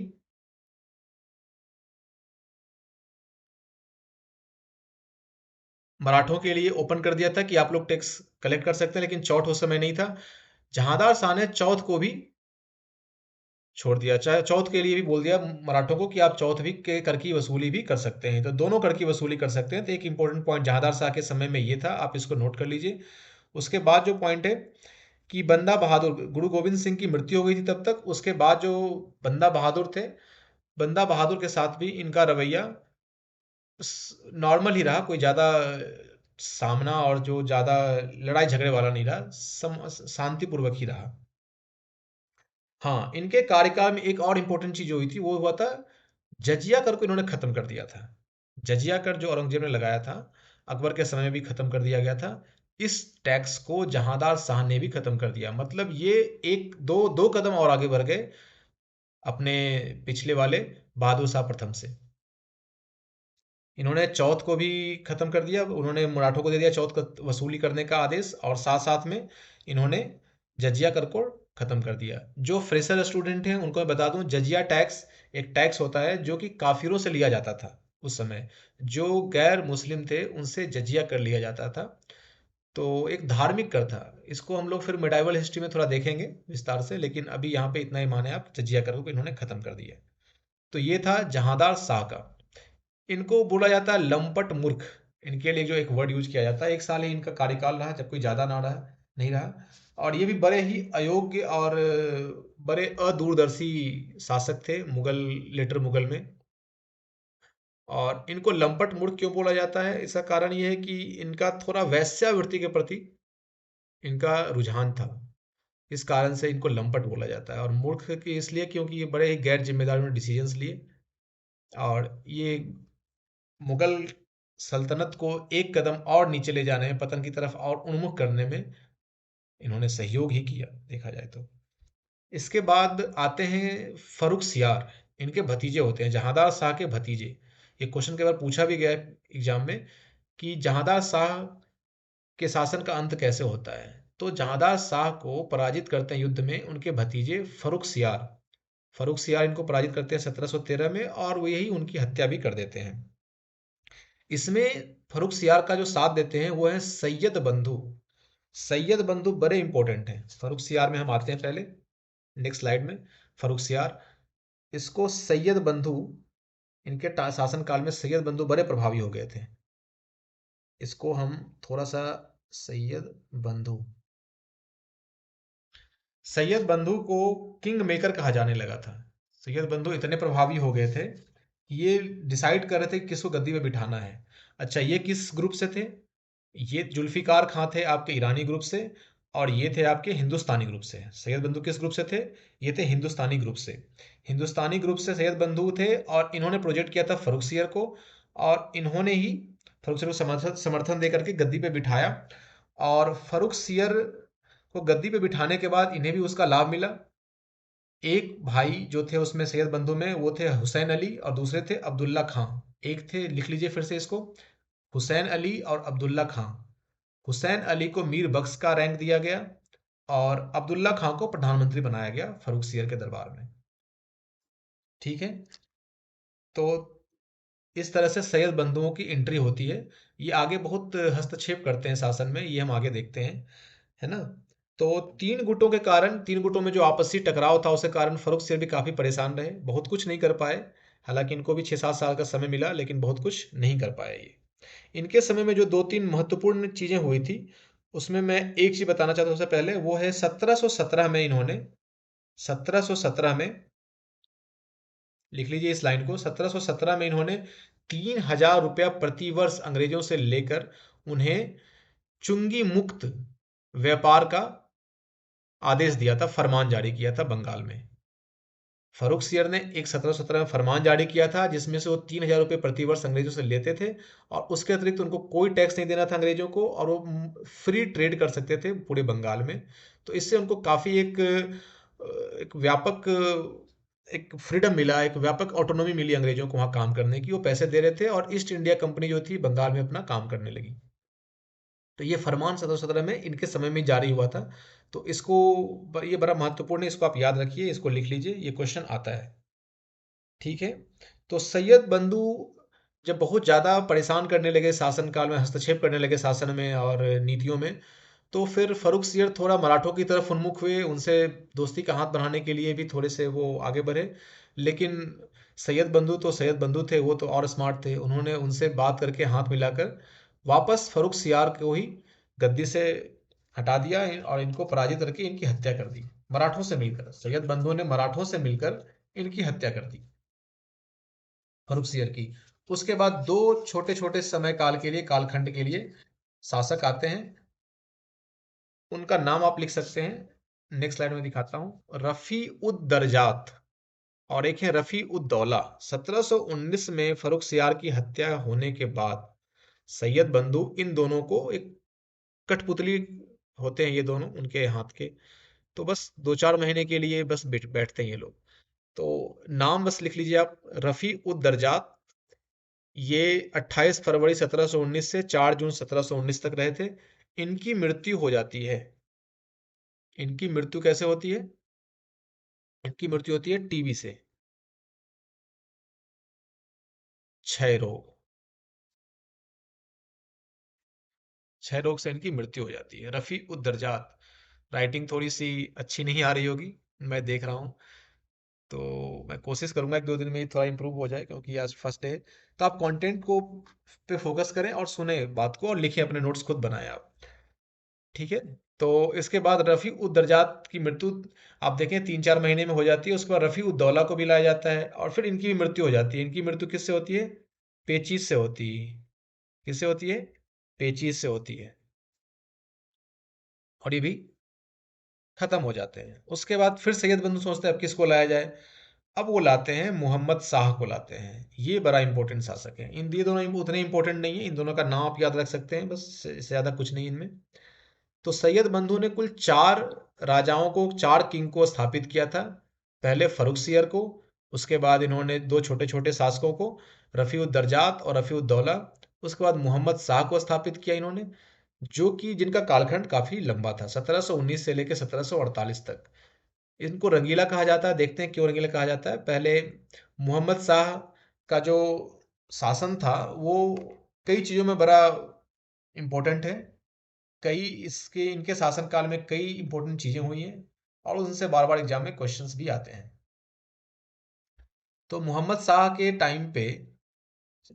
S1: मराठों के लिए ओपन कर दिया था कि आप लोग टैक्स कलेक्ट कर सकते हैं, लेकिन चौथ उस समय नहीं था। जहांदार शाह ने चौथ को भी छोड़ दिया, चाहे चौथ के लिए भी बोल दिया मराठों को कि आप चौथ भी के कर की वसूली भी कर सकते हैं, तो दोनों कर की वसूली कर सकते हैं। तो एक इंपॉर्टेंट पॉइंट जहांदार शाह के समय में ये था, आप इसको नोट कर लीजिए। उसके बाद जो पॉइंट है कि बंदा बहादुर, गुरु गोविंद सिंह की मृत्यु हो गई थी तब तक, उसके बाद जो बंदा बहादुर थे, बंदा बहादुर के साथ भी इनका रवैया नॉर्मल ही रहा, कोई ज़्यादा सामना और जो ज़्यादा लड़ाई झगड़े वाला नहीं रहा, शांतिपूर्वक ही रहा। हाँ, इनके कार्यकाल में एक और इम्पोर्टेंट चीज़ हुई थी, वो हुआ था जजिया कर को इन्होंने खत्म कर दिया था। जजिया कर जो औरंगजेब ने लगाया था, अकबर के समय में भी खत्म कर दिया गया था। इस टैक्स को जहांदार शाह ने भी खत्म कर दिया। मतलब ये एक दो दो कदम और आगे बढ़ गए अपने पिछले वाले बहादुर शाह प्रथम से। इन्होंने चौथ को भी खत्म कर दिया, उन्होंने मराठों को दे दिया चौथ का वसूली करने का आदेश, और साथ साथ में इन्होंने जजिया कर को खत्म कर दिया। जो फ्रेशर स्टूडेंट हैं उनको मैं बता दूं, जजिया टैक्स एक टैक्स होता है जो कि काफिरों से लिया जाता था उस समय। जो गैर मुस्लिम थे उनसे जजिया कर लिया जाता था, तो एक धार्मिक कर था। इसको हम लोग फिर मिडाइवल हिस्ट्री में थोड़ा देखेंगे विस्तार से, लेकिन अभी यहाँ पे इतना ही माने आप, जजिया कर को इन्होंने खत्म कर दिया। तो ये था जहांदार शाह का। इनको बोला जाता है लंपट मूर्ख, इनके लिए जो एक वर्ड यूज किया जाता है। एक साल ही इनका कार्यकाल रहा, जब कोई ज्यादा ना रहा, नहीं रहा। और ये भी बड़े ही अयोग्य और बड़े अदूरदर्शी शासक थे मुगल, लेटर मुगल में। और इनको लंपट मूर्ख क्यों बोला जाता है, इसका कारण ये है कि इनका थोड़ा वैश्यावृत्ति के प्रति इनका रुझान था। इस कारण से इनको लंपट बोला जाता है। और मूर्ख की इसलिए क्योंकि ये बड़े ही गैर जिम्मेदार डिसीजंस लिए, और ये मुगल सल्तनत को एक कदम और नीचे ले जाने में, पतन की तरफ और उन्मुख करने में इन्होंने सहयोग ही किया, देखा जाए तो। इसके बाद आते हैं फरुख सियार, इनके भतीजे होते हैं, जहांदार शाह के भतीजे। ये क्वेश्चन के बार पूछा भी गया है एग्जाम में कि जहांदार शाह के शासन का अंत कैसे होता है। तो जहांदार शाह को पराजित करते हैं युद्ध में उनके भतीजे फरुख सियार। फरुख सियार इनको पराजित करते हैं 1713 में, और वो यही उनकी हत्या भी कर देते हैं। इसमें फरुख सियार का जो साथ देते हैं वो है सैयद बंधु। सैयद बंधु बड़े इंपॉर्टेंट हैं। फरुख सियार में हम आते हैं पहले, नेक्स्ट स्लाइड में। फरुख सियार, इसको सैयद बंधु, इनके शासन काल में सैयद बंधु बड़े प्रभावी हो गए थे। इसको हम थोड़ा सा, सैयद बंधु, सैयद बंधु को किंग मेकर कहा जाने लगा था। सैयद बंधु इतने प्रभावी हो गए थे कि ये डिसाइड कर रहे थे कि किसको गद्दी पे बिठाना है। अच्छा, ये किस ग्रुप से थे? ये जुल्फिकार खां थे आपके ईरानी ग्रुप से, और ये थे आपके हिंदुस्तानी ग्रुप से। सैयद बंधु किस ग्रुप से थे? ये थे हिंदुस्तानी ग्रुप से। हिंदुस्तानी ग्रुप से सैयद बंधु थे, और इन्होंने प्रोजेक्ट किया था फर्रुखसियर को, और इन्होंने ही फर्रुखसियर को समर्थन समर्थन दे करके गद्दी पे बिठाया। और फर्रुखसियर को गद्दी पे बिठाने के बाद इन्हें भी उसका लाभ मिला। एक भाई जो थे उसमें सैयद बंधु में, वो थे हुसैन अली, और दूसरे थे अब्दुल्ला खां। एक थे, लिख लीजिए फिर से इसको, हुसैन अली और अब्दुल्ला खां। हुसैन अली को मीर बख्श का रैंक दिया गया, और अब्दुल्ला खां को प्रधानमंत्री बनाया गया फर्रुखसियर के दरबार में। ठीक है, तो इस तरह से सैयद बंधुओं की एंट्री होती है। ये आगे बहुत हस्तक्षेप करते हैं शासन में, ये हम आगे देखते हैं, है ना। तो तीन गुटों के कारण, तीन गुटों में जो आपसी टकराव था उसके कारण फर्रुखसियर भी काफी परेशान रहे, बहुत कुछ नहीं कर पाए। हालांकि इनको भी 6-7 साल का समय मिला, लेकिन बहुत कुछ नहीं कर पाए ये। इनके समय में जो 2-3 महत्वपूर्ण चीजें हुई थी, उसमें मैं एक चीज बताना चाहता हूँ सबसे पहले, वो है 1717 में इन्होंने, 1717 में, लिख लीजिए इस लाइन को, 1717 में इन्होंने 3,000 रुपया प्रति वर्ष अंग्रेजों से लेकर उन्हें चुंगी मुक्त व्यापार का आदेश दिया था, फरमान जारी किया था बंगाल में। फर्रुखसियर ने एक 1717 में फरमान जारी किया था, जिसमें से वो 3,000 रुपये प्रतिवर्ष अंग्रेजों से लेते थे, और उसके अतिरिक्त उनको कोई टैक्स नहीं देना था अंग्रेजों को, और वो फ्री ट्रेड कर सकते थे पूरे बंगाल में। तो इससे उनको काफ़ी एक व्यापक एक फ्रीडम मिला, एक व्यापक ऑटोनॉमी मिली अंग्रेजों को वहाँ काम करने की। वो पैसे दे रहे थे, और ईस्ट इंडिया कंपनी जो थी बंगाल में अपना काम करने लगी। तो ये फरमान 1717 में इनके समय में जारी हुआ था। तो इसको, ये बड़ा महत्वपूर्ण है, इसको आप याद रखिए, इसको लिख लीजिए, ये क्वेश्चन आता है। ठीक है। तो सैयद बंधु जब बहुत ज़्यादा परेशान करने लगे शासनकाल में, हस्तक्षेप करने लगे शासन में और नीतियों में, तो फिर फर्रुखसियर थोड़ा मराठों की तरफ उन्मुख हुए, उनसे दोस्ती का हाथ बढ़ाने के लिए भी थोड़े से वो आगे बढ़े। लेकिन सैयद बंधु तो सैयद बंधु थे, वो तो और स्मार्ट थे, उन्होंने उनसे बात करके हाथ मिलाकर वापस फर्रुखसियार को ही गद्दी से हटा दिया, और इनको पराजित करके इनकी हत्या कर दी। मराठों से मिलकर सैयद बंधु ने मराठों से मिलकर इनकी हत्या कर दी, फर्रुखसियर की। उसके बाद दो छोटे छोटे समय काल के लिए, कालखंड के लिए शासक आते हैं, उनका नाम आप लिख सकते हैं, नेक्स्ट स्लाइड में दिखाता हूं। रफी उद दरजात और एक है रफी उद दौला। 1719 में फर्रुखसियार की हत्या होने के बाद सैयद बंधु इन दोनों को, एक कठपुतली होते हैं ये दोनों उनके हाथ के, तो बस 2-4 महीने के लिए बस बैठते हैं ये लोग। तो नाम बस लिख लीजिए आप, रफी उद दरजात। ये 28 फरवरी 1719 से 4 जून 1719 तक रहे थे। इनकी मृत्यु हो जाती है। इनकी मृत्यु कैसे होती है? इनकी मृत्यु होती है टीबी से, क्षय रोग। क्षय रोग से इनकी मृत्यु हो जाती है। रफी उद दरजात। राइटिंग थोड़ी सी अच्छी नहीं आ रही होगी, मैं देख रहा हूँ। तो मैं कोशिश करूंगा 1-2 दिन में ही थोड़ा इंप्रूव हो जाए, क्योंकि आज फर्स्ट डे। तो आप कंटेंट को पे फोकस करें और सुने बात को, और लिखें, अपने नोट्स खुद बनाएं आप। ठीक है। तो इसके बाद रफ़ी उद दरजात की मृत्यु आप देखें 3-4 महीने में हो जाती है। उसके बाद रफ़ी उद दौला को भी लाया जाता है, और फिर इनकी भी मृत्यु हो जाती है। इनकी मृत्यु किससे होती है? पेचिश से होती है। किससे होती है? पेचिश से होती है, और ये भी खत्म हो जाते हैं। उसके बाद फिर सैयद बंधु सोचते हैं अब किसको लाया जाए। अब वो लाते हैं मोहम्मद शाह को लाते हैं। ये बड़ा इंपॉर्टेंट शासक है। इन ये दोनों उतने इंपॉर्टेंट नहीं है, इन दोनों का नाम आप याद रख सकते हैं बस, इससे ज़्यादा कुछ नहीं इनमें। तो सैयद बंधु ने कुल 4 राजाओं को, 4 किंग को स्थापित किया था। पहले फर्रुखसियर को, उसके बाद इन्होंने 2 छोटे-छोटे शासकों को, रफ़ीउद्दर्जात और रफ़ीउद्दौला। उसके बाद मोहम्मद शाह को स्थापित किया इन्होंने, जो कि जिनका कालखंड काफ़ी लंबा था, 1719 से लेकर 1748 तक। इनको रंगीला कहा जाता है। देखते हैं क्यों रंगीला कहा जाता है। पहले मोहम्मद शाह का जो शासन था, वो कई चीज़ों में बड़ा इम्पोर्टेंट है। कई इसके इनके शासनकाल में कई इंपॉर्टेंट चीजें हुई हैं, और उनसे बार बार एग्जाम में क्वेश्चंस भी आते हैं। तो मोहम्मद शाह के टाइम पे,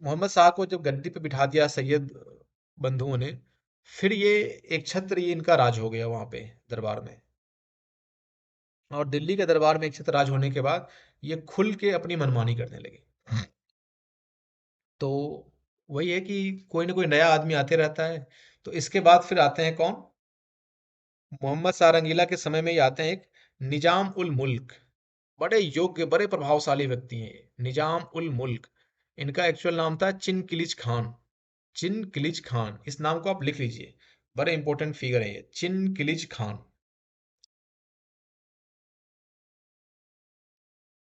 S1: मोहम्मद शाह को जब गद्दी पे बिठा दिया सैयद बंधुओं ने, फिर ये एक छत्र, ये इनका राज हो गया वहां पे दरबार में। और दिल्ली के दरबार में एक छत्र राज होने के बाद ये खुल के अपनी मनमानी करने लगे। तो वही है कि कोई ना कोई नया आदमी आते रहता है। तो इसके बाद फिर आते हैं कौन? मोहम्मद शाह रंगीला के समय में ही आते हैं एक निजाम उल मुल्क। बड़े योग्य, बड़े प्रभावशाली व्यक्ति हैं ये, निजाम उल मुल्क। इनका एक्चुअल नाम था चिन किलिच खान। चिन किलिच खान, इस नाम को आप लिख लीजिए, बड़े इंपॉर्टेंट फिगर है ये, चिन किलिच खान।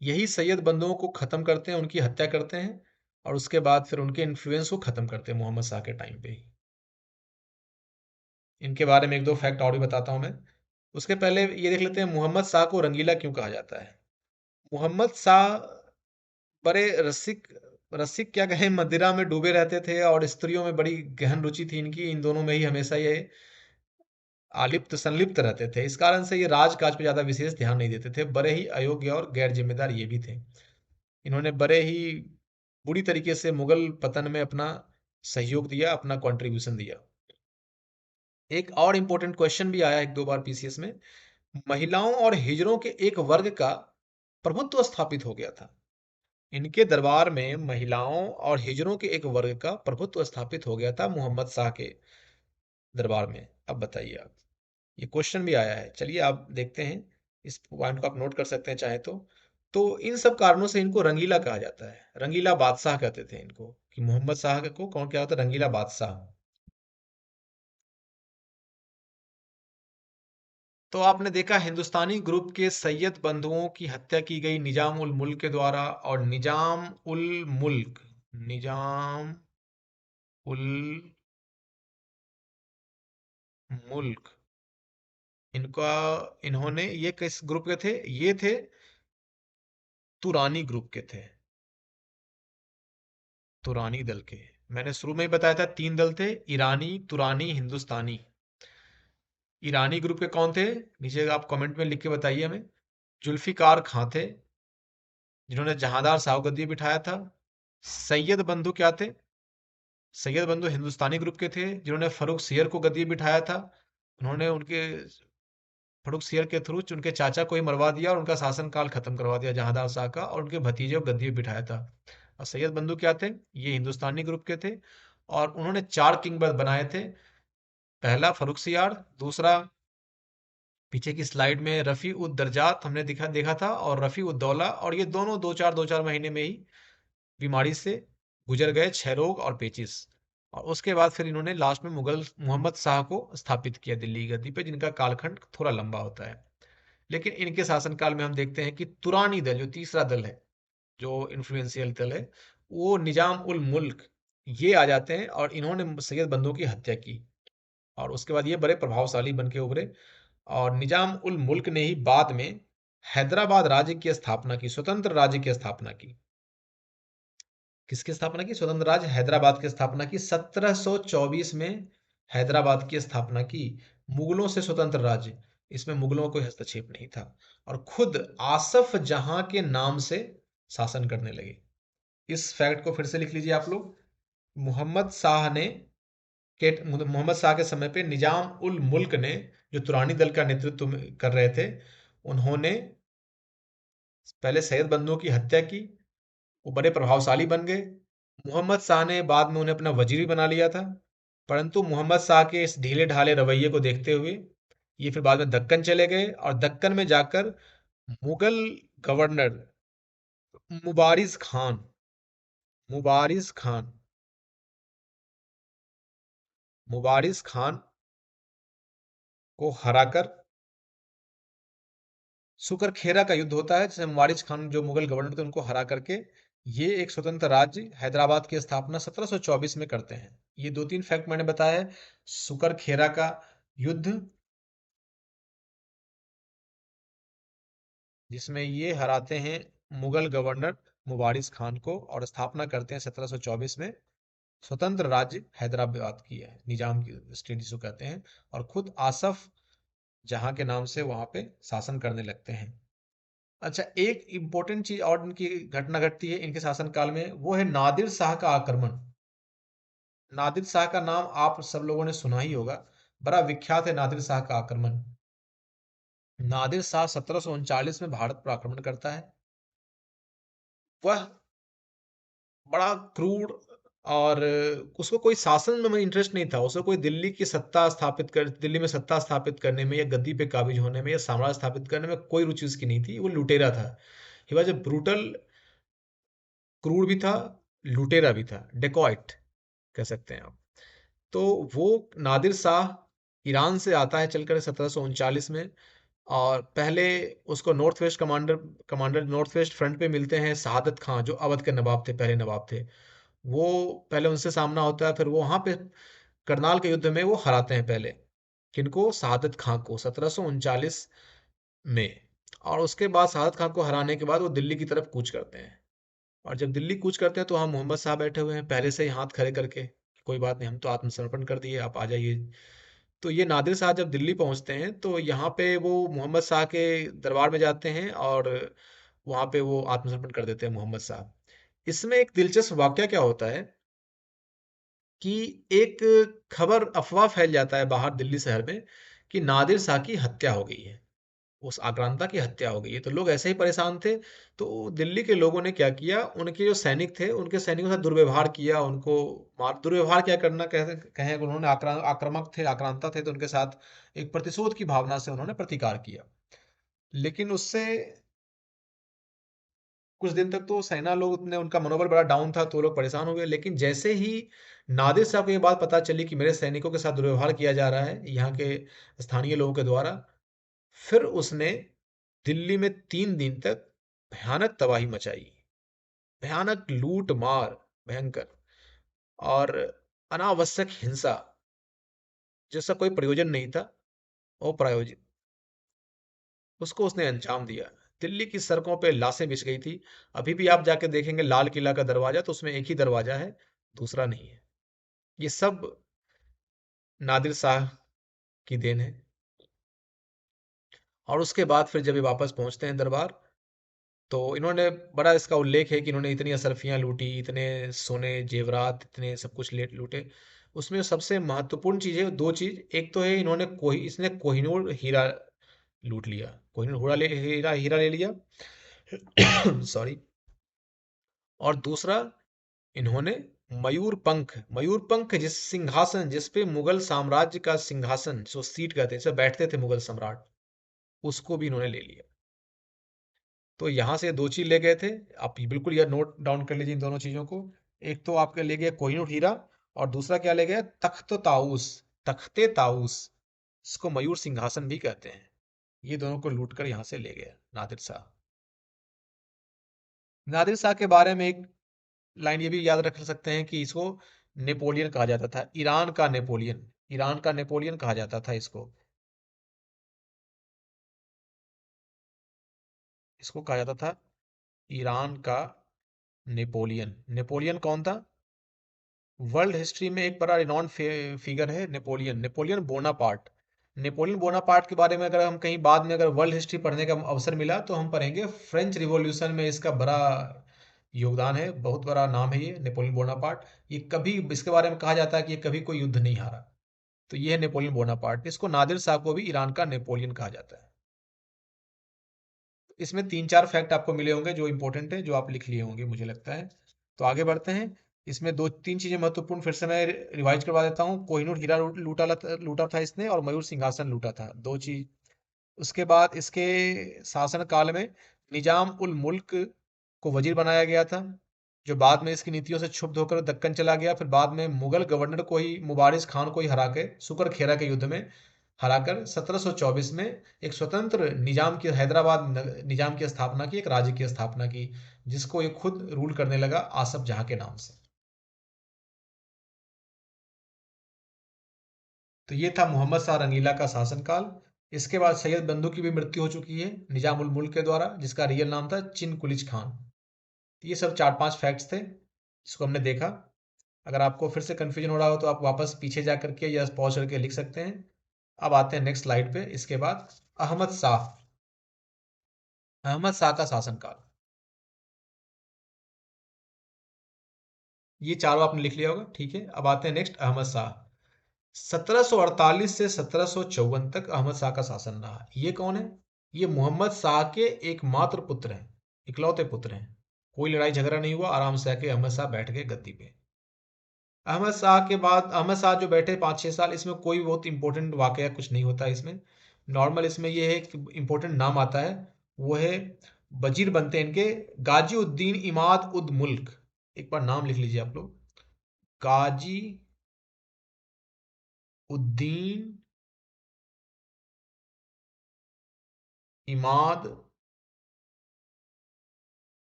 S1: यही सैयद बंधुओं को खत्म करते हैं, उनकी हत्या करते हैं, और उसके बाद फिर उनके इन्फ्लुएंस को खत्म करते हैं मोहम्मद शाह के टाइम पे ही। इनके बारे में 1-2 फैक्ट और भी बताता हूं मैं। उसके पहले ये देख लेते हैं मोहम्मद शाह को रंगीला क्यों कहा जाता है। मोहम्मद शाह बड़े रसिक, रसिक क्या कहें, मदिरा में डूबे रहते थे, और स्त्रियों में बड़ी गहन रुचि थी इनकी। इन दोनों में ही हमेशा ये आलिप्त संलिप्त रहते थे। इस कारण से ये राजकाज पे ज़्यादा विशेष ध्यान नहीं देते थे। बड़े ही अयोग्य और गैर जिम्मेदार ये भी थे। इन्होंने बड़े ही बुरी तरीके से मुगल पतन में अपना सहयोग दिया, अपना कंट्रीब्यूशन दिया। एक और इम्पोर्टेंट क्वेश्चन भी आया 1-2 बार पीसीएस में। महिलाओं और हिजड़ों के एक वर्ग का प्रभुत्व स्थापित हो गया था। इनके दरबार में महिलाओं और हिजड़ों के एक वर्ग का प्रभुत्व स्थापित हो गया था मोहम्मद शाह के दरबार में। अब बताइए आप। ये क्वेश्चन भी आया है। चलिए आप देखते हैं, इस पॉइंट को आप नोट कर सकते हैं चाहे तो इन सब कारणों से इनको रंगीला कहा जाता है। रंगीला बादशाह कहते थे इनको, कि मोहम्मद शाह को कौन क्या होता है, रंगीला बादशाह। तो आपने देखा हिंदुस्तानी ग्रुप के सैयद बंधुओं की हत्या की गई निजाम उल मुल्क के द्वारा, और निजाम उल मुल्क, निजाम उल मुल्क, इनका, इन्होंने, ये किस ग्रुप के थे, ये थे तुरानी ग्रुप के थे, तुरानी दल के। मैंने शुरू में ही बताया था 3 दल थे, ईरानी, तुरानी, हिंदुस्तानी। ईरानी ग्रुप के कौन थे, नीचे आप कमेंट में लिख के बताइए हमें। जुल्फिकार खां थे, जिन्होंने जहांदार शाह को गद्दी बिठाया था। सैयद बंधु क्या थे, सैयद बंधु हिंदुस्तानी ग्रुप के थे, जिन्होंने फर्रुख सियर को गद्दी बिठाया था। उन्होंने उनके फर्रुख सियर के थ्रू उनके चाचा को ही मरवा दिया और उनका शासनकाल खत्म करवा दिया जहांदार शाह का, और उनके भतीजे को गद्दी पे बिठाया था। और सैयद बंधु क्या थे, ये हिंदुस्तानी ग्रुप के थे, और उन्होंने 4 किंग बनाए थे। पहला फर्रुख सियार, दूसरा पीछे की स्लाइड में रफी उद दरजात हमने देखा था, और रफी उद दौला, और ये दोनों दो चार महीने में ही बीमारी से गुजर गए, क्षय रोग और पेचिस। और उसके बाद फिर इन्होंने लास्ट में मुगल मोहम्मद शाह को स्थापित किया दिल्ली की गद्दी पे, जिनका कालखंड थोड़ा लंबा होता है। लेकिन इनके शासनकाल में हम देखते हैं कि तुरानी दल, जो तीसरा दल है, जो इन्फ्लुएंशियल दल है, वो निजाम उल मुल्क, ये आ जाते हैं, और इन्होंने सैयद बंधु की हत्या की। और उसके बाद ये बड़े प्रभावशाली बन के उभरे, और निजाम उल मुल्क ने ही बाद में हैदराबाद राज्य की स्थापना की, स्वतंत्र राज्य की स्थापना की। किसकी स्थापना की, स्वतंत्र राज्य हैदराबाद की स्थापना की 1724 में, हैदराबाद की स्थापना की। मुगलों से स्वतंत्र राज्य, इसमें मुगलों का कोई हस्तक्षेप नहीं था, और खुद आसफ जहां के नाम से शासन करने लगे। इस फैक्ट को फिर से लिख लीजिए आप लोग। मोहम्मद शाह ने मोहम्मद शाह के समय पे निजाम उल मुल्क ने, जो तुरानी दल का नेतृत्व कर रहे थे, उन्होंने पहले सैयद बंधुओं की हत्या की। वो बड़े प्रभावशाली बन गए। मोहम्मद शाह ने बाद में उन्हें अपना वजीर भी बना लिया था, परंतु मोहम्मद शाह के इस ढीले ढाले रवैये को देखते हुए ये फिर बाद में दक्कन चले गए, और दक्कन में जाकर मुगल गवर्नर मुबारिज खान, मुबारिज खान, मुबारिज खान को हराकर, सुकरखेरा का युद्ध होता है, जिसमें मुबारिज खान जो मुगल गवर्नर थे उनको हरा करके ये एक स्वतंत्र राज्य हैदराबाद की स्थापना 1724 में करते हैं। ये 2-3 फैक्ट मैंने बताया है। सुकरखेरा का युद्ध, जिसमें ये हराते हैं मुगल गवर्नर मुबारिज खान को, और स्थापना करते हैं 1724 में स्वतंत्र राज्य हैदराबाद की है, निजाम की स्टेट जिसको कहते हैं, और खुद आसफ जहां के नाम से वहां पे शासन करने लगते हैं। अच्छा, एक इंपॉर्टेंट चीज और इनकी घटना घटती है इनके शासनकाल में, वो है नादिर शाह का आक्रमण। नादिर शाह का नाम आप सब लोगों ने सुना ही होगा, बड़ा विख्यात है नादिर शाह का आक्रमण। नादिर शाह 1739 में भारत पर आक्रमण करता है। वह बड़ा क्रूर, और उसको कोई शासन में इंटरेस्ट नहीं था, उसको कोई दिल्ली में सत्ता स्थापित करने में, या गद्दी पे काबिज होने में, या साम्राज्य स्थापित करने में कोई रुचि उसकी नहीं थी। वो लुटेरा था। ही वॉज ए ब्रूटल, क्रूर भी था, लुटेरा भी था, डेकॉइट कह सकते हैं आप। तो वो नादिर शाह ईरान से आता है चलकर 1739 में, और पहले उसको north west commander north west front पे मिलते हैं शहादत खां, जो अवध के नवाब थे, पहले नवाब थे। वो पहले उनसे सामना होता है, फिर वो वहां पे करनाल के युद्ध में वो हराते हैं पहले, किनको, शहादत खां को 1739 में। और उसके बाद शहादत खां को हराने के बाद वो दिल्ली की तरफ कूच करते हैं। और जब दिल्ली कूच करते हैं तो हम मोहम्मद साहब बैठे हुए हैं पहले से ही हाथ खड़े करके, कोई बात नहीं, हम तो आत्मसमर्पण कर दिए, आप आ जाइए। तो ये नादिर शाह जब दिल्ली पहुंचते हैं तो यहाँ पे वो मोहम्मद शाह के दरबार में जाते हैं, और वहाँ पे वो आत्मसमर्पण कर देते हैं मोहम्मद साहब। इसमें एक दिलचस्प वाकया क्या होता है कि एक खबर, अफवाह फैल जाता है बाहर दिल्ली शहर में, कि नादिर शाह की हत्या हो गई है। उस आक्रांता की हत्या हो गई है। तो लोग ऐसे ही परेशान थे। तो दिल्ली के लोगों ने क्या किया, उनके जो सैनिक थे उनके सैनिकों से दुर्व्यवहार किया, उनको मार, दुर्व्यवहार क्या करना कहते कहें, उन्होंने आक्रामक थे, आक्रांता थे, तो उनके साथ एक प्रतिशोध की भावना से उन्होंने प्रतिकार किया। लेकिन उससे कुछ दिन तक तो सेना लोग ने, उनका मनोबल बड़ा डाउन था, तो लोग परेशान हो गए। लेकिन जैसे ही नादिर साहब को ये बात पता चली कि मेरे सैनिकों के साथ दुर्व्यवहार किया जा रहा है यहाँ के स्थानीय लोगों के द्वारा, फिर उसने दिल्ली में 3 दिन तक भयानक तबाही मचाई, भयानक लूट मार, भयंकर, और अनावश्यक हिंसा, जिसका कोई प्रयोजन नहीं था, वो प्रायोजित, उसको उसने अंजाम दिया। दिल्ली की सड़कों पे लाशें बिछ गई थी। अभी भी आप जाके देखेंगे लाल किला का दरवाजा, तो उसमें एक ही दरवाजा है, दूसरा नहीं है। ये सब नादिर शाह की देन है। और उसके बाद फिर जब ये वापस पहुंचते हैं दरबार, तो इन्होंने बड़ा, इसका उल्लेख है कि इन्होंने इतनी असरफियां लूटी, इतने सोने जेवरात, इतने सब कुछ ले लूटे। उसमें सबसे महत्वपूर्ण चीज है, दो चीज। एक तो है इन्होंने कोही इसने कोहिनूर हीरा लूट लिया, कोहिनूर हीरा ले लिया। सॉरी। और दूसरा, इन्होंने मयूर पंख, जिस सिंहासन, जिस पे मुगल साम्राज्य का सिंहासन, जो सीट कहते हैं, जिस पे बैठते थे मुगल सम्राट, उसको भी इन्होंने ले लिया। तो यहां से दो चीज ले गए थे। आप ये बिल्कुल यह नोट डाउन कर लीजिए इन दोनों चीजों को। एक तो आपके ले गया कोहिनूर हीरा, और दूसरा क्या ले गया, तख्त ताऊस, तख्ते ताऊस, इसको मयूर सिंहासन भी कहते हैं। ये दोनों को लूट कर यहां से ले गया नादिर शाह। नादिर शाह के बारे में एक लाइन ये भी याद रख सकते हैं कि इसको नेपोलियन कहा जाता था, ईरान का नेपोलियन, ईरान का नेपोलियन कहा जाता था इसको। इसको कहा जाता था ईरान का नेपोलियन। नेपोलियन कौन था? वर्ल्ड हिस्ट्री में एक बड़ा रिनॉन्ड फिगर है Napoleon, Napoleon Bonaparte. Napoleon Bonaparte के बारे में अगर हम कहीं बाद में अगर वर्ल्ड हिस्ट्री पढ़ने का अवसर मिला, तो हम पढ़ेंगे फ्रेंच रिवॉल्यूशन में इसका बड़ा योगदान है, बहुत बड़ा नाम है ये नेपोलियन बोनापार्ट। ये कभी, इसके बारे में कहा जाता है कि ये कभी कोई युद्ध नहीं हारा। तो ये है नेपोलियन बोनापार्ट। इसको नादिर शाह को भी ईरान का नेपोलियन कहा जाता है। इसमें 3-4 फैक्ट आपको मिले होंगे जो इंपॉर्टेंट है, जो आप लिख लिए होंगे मुझे लगता है। तो आगे बढ़ते हैं। इसमें 2-3 चीजें महत्वपूर्ण फिर से मैं रिवाइज करवा देता हूँ। कोहिनूर हीरा लूटा था इसने, और मयूर सिंहासन लूटा था, दो चीज। उसके बाद इसके शासन काल में निजाम उल मुल्क को वजीर बनाया गया था, जो बाद में इसकी नीतियों से क्षुब्ध होकर दक्कन चला गया। फिर बाद में मुगल गवर्नर को ही, मुबारिज खान को ही हरा के, सुकर खेरा के युद्ध में हराकर 1724 में एक स्वतंत्र निजाम की, हैदराबाद निजाम की स्थापना की, एक राज्य की स्थापना की, जिसको ये खुद रूल करने लगा आसफ जहां के नाम से। तो ये था मोहम्मद शाह रंगीला का शासनकाल। इसके बाद सैयद बंधु की भी मृत्यु हो चुकी है निजाम उल मुल्क के द्वारा, जिसका रियल नाम था चिन कुलिच खान। ये सब 4-5 फैक्ट्स थे जिसको हमने देखा। अगर आपको फिर से कंफ्यूजन हो रहा हो, तो आप वापस पीछे जा करके या पॉज करके लिख सकते हैं। अब आते हैं नेक्स्ट स्लाइड पे। इसके बाद अहमद शाह, अहमद शाह का शासनकाल। ये चारों आपने लिख लिया होगा, ठीक है। अब आते हैं नेक्स्ट, अहमद शाह। 1748 से 1754 तक अहमद शाह का शासन रहा। ये कौन है? ये मोहम्मद शाह के एकमात्र पुत्र हैं, इकलौते पुत्र हैं। कोई लड़ाई झगड़ा नहीं हुआ, आराम से आके अहमद शाह बैठ गए गद्दी पे। अहमद शाह के बाद, अहमद शाह जो बैठे 5-6 साल, इसमें कोई बहुत इंपॉर्टेंट वाकया कुछ नहीं होता है इसमें। नॉर्मल इसमें ये है कि इंपॉर्टेंट नाम आता है, वो है, वजीर बनते हैं इनके गाजी उद्दीन इमाद उद मुल्क। एक बार नाम लिख लीजिए आप लोग, गाजी उद्दीन इमाद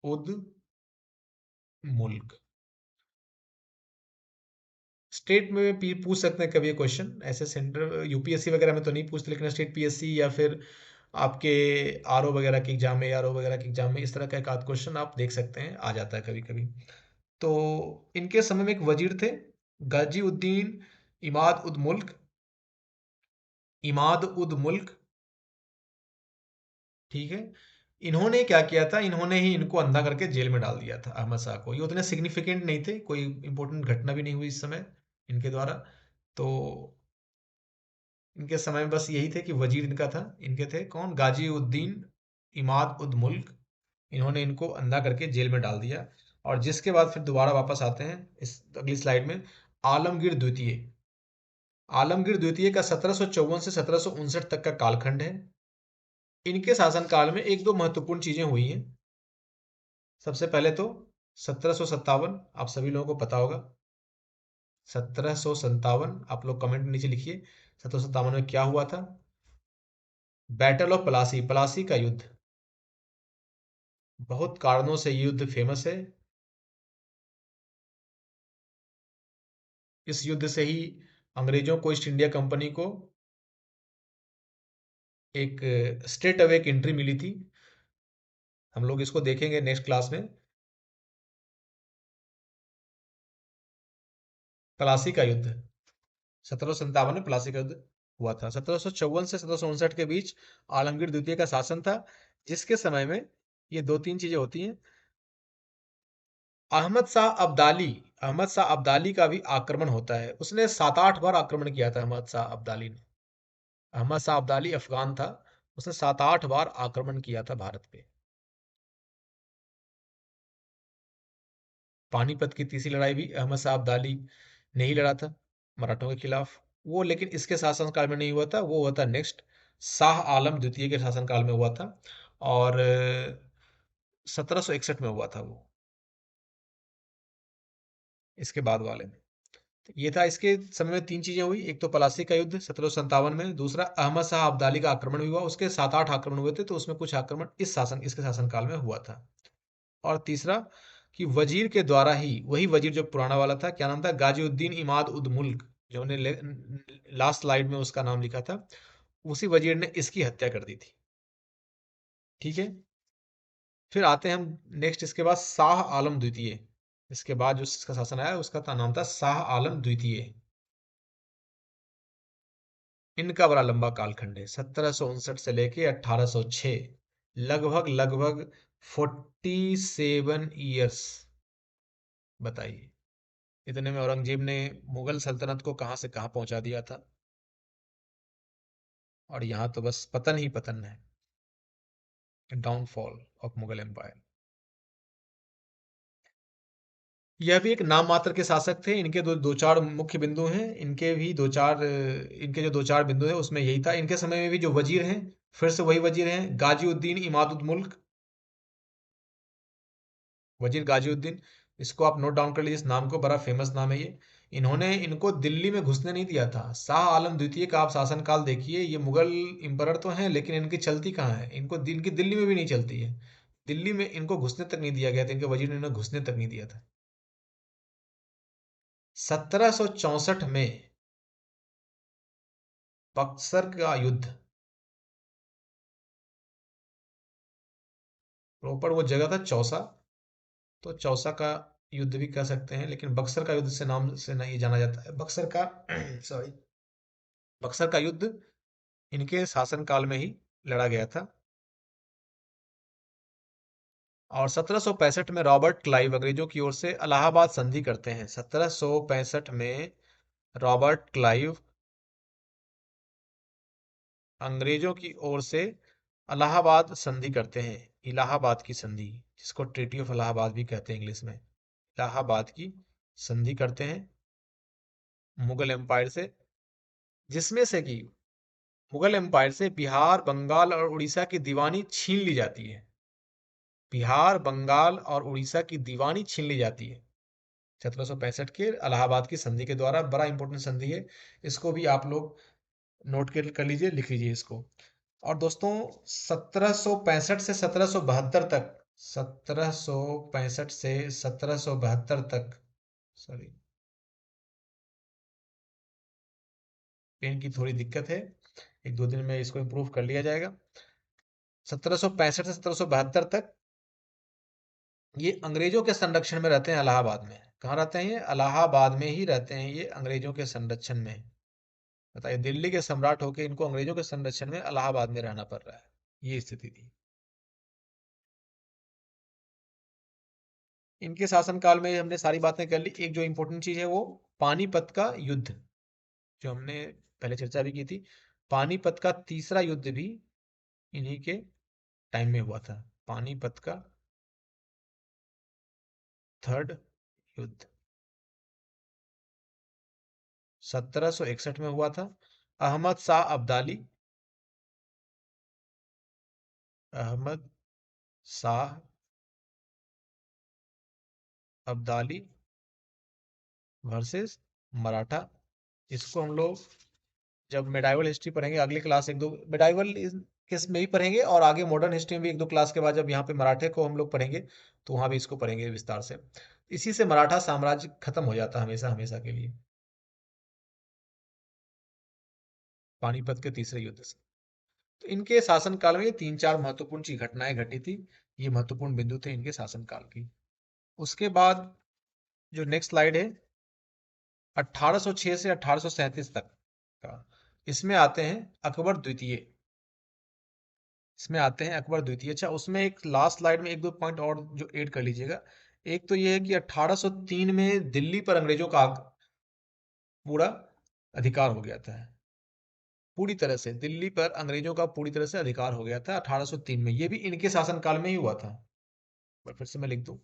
S1: उद मुल्क। स्टेट में भी पूछ सकते हैं कभी ये क्वेश्चन, ऐसे सेंटर यूपीएससी वगैरह में तो नहीं पूछते, लेकिन स्टेट पीएससी या फिर आपके आरओ वगैरह के एग्जाम में, आरओ वगैरह के एग्जाम में इस तरह का एक आध क्वेश्चन आप देख सकते हैं, आ जाता है कभी कभी। तो इनके समय में एक वजीर थे, गाजी उद्दीन इमाद उद मुल्क, इमाद उद मुल्क, ठीक है। इन्होंने क्या किया था, इन्होंने ही इनको अंधा करके जेल में डाल दिया था अहमद शाह को। ये उतने सिग्निफिकेंट नहीं थे, कोई इंपॉर्टेंट घटना भी नहीं हुई इस समय इनके द्वारा। तो इनके समय में बस यही थे कि वजीर इनका था, इनके थे कौन, गाजी उद्दीन इमाद उद मुल्क। इन्होंने इनको अंधा करके जेल में डाल दिया। और जिसके बाद फिर दोबारा वापस आते हैं इस अगली स्लाइड में, आलमगीर द्वितीय। आलमगीर द्वितीय का 1754 से 1759 तक का कालखंड है। इनके शासनकाल में एक दो महत्वपूर्ण चीजें हुई हैं। सबसे पहले तो 1757, आप सभी लोगों को पता होगा। 1757, आप लोग कमेंट में नीचे लिखिए 1757 में क्या हुआ था। बैटल ऑफ प्लासी, प्लासी का युद्ध। बहुत कारणों से ये युद्ध फेमस है। इस युद्ध से ही अंग्रेजों को, ईस्ट इंडिया कंपनी को एक स्ट्रेट अवे एक एंट्री मिली थी। हम लोग इसको देखेंगे नेक्स्ट क्लास में। प्लासी का युद्ध, 1757 में प्लासी का युद्ध हुआ था। 1754 से 1759 के बीच आलमगीर द्वितीय का शासन था, जिसके समय में ये दो तीन चीजें होती हैं। अहमद शाह अब्दाली का भी आक्रमण होता है। उसने 7-8 बार आक्रमण किया था अहमद शाह अब्दाली ने। अहमद शाह अब्दाली अफगान था, उसने 7-8 बार आक्रमण किया था भारत पे। पानीपत की तीसरी लड़ाई भी अहमद शाह अब्दाली ने ही लड़ा था मराठों के खिलाफ। वो लेकिन इसके शासनकाल में नहीं हुआ था, वो हुआ था नेक्स्ट शाह आलम द्वितीय के शासनकाल में हुआ था। और 1761 में हुआ था वो, इसके बाद वाले में। तो ये था, इसके समय में तीन चीजें हुई। एक तो पलासी का युद्ध 1757 में, दूसरा अहमद शाह अब्दाली का आक्रमण भी हुआ, उसके 7-8 आक्रमण हुए थे, तो उसमें कुछ आक्रमण इसके शासनकाल में हुआ था। और तीसरा कि वजीर के द्वारा ही, वही वजीर जो पुराना वाला था, क्या नाम था, गाजीउद्दीन इमाद उद मुल्क, जो हमने लास्ट स्लाइड में उसका नाम लिखा था, उसी वजीर ने इसकी हत्या कर दी थी। ठीक है, फिर आते हैं हम नेक्स्ट, इसके बाद शाह आलम द्वितीय। इसके बाद जो इसका शासन आया उसका नाम था शाह आलम द्वितीय। इनका बड़ा लंबा कालखंड है, 1759 से लेके 1806, लगभग लगभग 47 ईयर्स। बताइए, इतने में औरंगजेब ने मुगल सल्तनत को कहां से कहां पहुंचा दिया था। और यहाँ तो बस पतन ही पतन है, डाउनफॉल ऑफ मुगल एम्पायर। यह भी एक नाम मात्र के शासक थे। इनके दो दो चार मुख्य बिंदु हैं, इनके भी दो चार, इनके जो दो चार बिंदु हैं उसमें यही था। इनके समय में भी जो वजीर हैं, फिर से वही वजीर हैं, गाजीउद्दीन इमादुद मुल्क, वजीर गाजीउद्दीन। इसको आप नोट डाउन कर लीजिए, इस नाम को, बड़ा फेमस नाम है ये। इन्होंने इनको दिल्ली में घुसने नहीं दिया था। शाह आलम द्वितीय का आप शासनकाल देखिए, ये मुगल एम्परर तो हैं लेकिन इनकी चलती कहाँ है, इनकी दिल्ली में भी नहीं चलती है। दिल्ली में इनको घुसने तक नहीं दिया गया था, इनके वजीर ने इन्हें घुसने तक नहीं दिया था। 1764 में बक्सर का युद्ध, प्रॉपर वो जगह था चौसा, तो चौसा का युद्ध भी कह सकते हैं, लेकिन बक्सर का युद्ध से नाम से नहीं जाना जाता है बक्सर का। सॉरी, बक्सर का युद्ध इनके शासनकाल में ही लड़ा गया था। और 1765 में रॉबर्ट क्लाइव अंग्रेजों की ओर से इलाहाबाद संधि करते हैं। 1765 में रॉबर्ट क्लाइव अंग्रेजों की ओर से इलाहाबाद संधि करते हैं। इलाहाबाद की संधि, जिसको ट्रीटी ऑफ इलाहाबाद भी कहते हैं इंग्लिश में, इलाहाबाद की संधि करते हैं मुगल एम्पायर से, जिसमें से कि मुगल एम्पायर से बिहार, बंगाल और उड़ीसा की दीवानी छीन ली जाती है। बिहार, बंगाल और उड़ीसा की दीवानी छीन ली जाती है 1765 के इलाहाबाद की संधि के द्वारा। बड़ा इंपॉर्टेंट संधि है, इसको भी आप लोग नोट कर लीजिए, लिख लीजिए इसको। और दोस्तों, 1765 से 1772 तक, 1765 से 1772 तक, सॉरी, पेन की थोड़ी दिक्कत है, एक दो दिन में इसको इम्प्रूव कर लिया जाएगा। 1765 से 1772 तक ये अंग्रेजों के संरक्षण में रहते हैं इलाहाबाद में। कहाँ रहते हैं ये? इलाहाबाद में ही रहते हैं ये, अंग्रेजों के संरक्षण में। बताइए, दिल्ली के सम्राट होके इनको अंग्रेजों के संरक्षण में इलाहाबाद में रहना पड़ रहा है, ये स्थिति थी इनके शासनकाल में। हमने सारी बातें कर ली। एक जो इंपॉर्टेंट चीज है वो पानीपत का युद्ध, जो हमने पहले चर्चा भी की थी। पानीपत का तीसरा युद्ध भी इन्हीं के टाइम में हुआ था। पानीपत का थर्ड युद्ध 1761 में हुआ था। अहमद शाह अब्दाली, अहमद शाह अब्दाली वर्सेस मराठा। इसको हम लोग जब मेडाइवल हिस्ट्री पढ़ेंगे अगली क्लास, एक दो मेडाइवल किस में ही पढ़ेंगे, और आगे मॉडर्न हिस्ट्री में भी एक दो क्लास के बाद जब यहाँ पे मराठे को हम लोग पढ़ेंगे तो वहाँ भी इसको पढ़ेंगे विस्तार से। इसी से मराठा साम्राज्य खत्म हो जाता हमेशा हमेशा के लिए, पानीपत के तीसरे युद्ध से। तो इनके शासनकाल में ये तीन चार महत्वपूर्ण चीज घटनाएं घटी थी। ये महत्वपूर्ण बिंदु थे इनके शासनकाल की। उसके बाद जो नेक्स्ट स्लाइड है 1806 से 1837 तक का, इसमें आते हैं अकबर द्वितीय। इसमें आते हैं अकबर द्वितीय। अच्छा, उसमें एक लास्ट स्लाइड में एक दो पॉइंट और जो ऐड कर लीजिएगा। एक तो ये है कि 1803 में दिल्ली पर अंग्रेजों का पूरा अधिकार हो गया था। पूरी तरह से दिल्ली पर अंग्रेजों का पूरी तरह से अधिकार हो गया था 1803 में। ये भी इनके शासनकाल में ही हुआ था। फिर से मैं लिख दूं,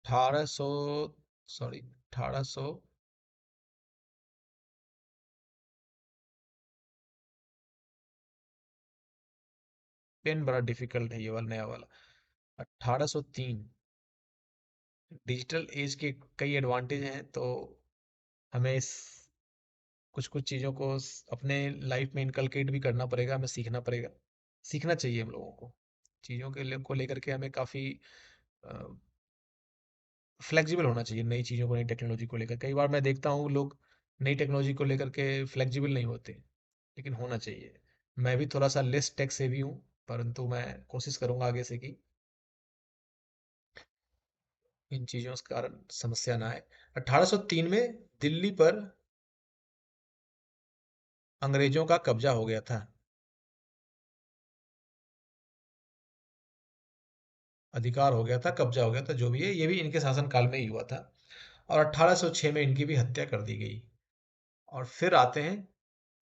S1: 1800, सॉरी 1800, पेन बड़ा डिफिकल्ट है ये वाला नया वाला। 1803, डिजिटल एज के कई एडवांटेज हैं, तो हमें इस कुछ कुछ चीज़ों को अपने लाइफ में इनकलकेट भी करना पड़ेगा, हमें सीखना पड़ेगा। सीखना चाहिए हम लोगों को। चीज़ों को लेकर के हमें काफ़ी फ्लेक्सिबल होना चाहिए, नई चीज़ों को, नई टेक्नोलॉजी को लेकर। कई बार मैं देखता हूँ लोग नई टेक्नोलॉजी को लेकर के फ्लेक्सिबल नहीं होते, लेकिन होना चाहिए। मैं भी थोड़ा सा लेस टेक से भी हूँ, परंतु मैं कोशिश करूंगा आगे से कि इन चीज़ों के कारण समस्या ना आए। 1803 में दिल्ली पर अंग्रेजों का कब्जा हो गया था, अधिकार हो गया था, कब्जा हो गया था, जो भी है ये भी इनके शासनकाल में ही हुआ था। और 1806 में इनकी भी हत्या कर दी गई। और फिर आते हैं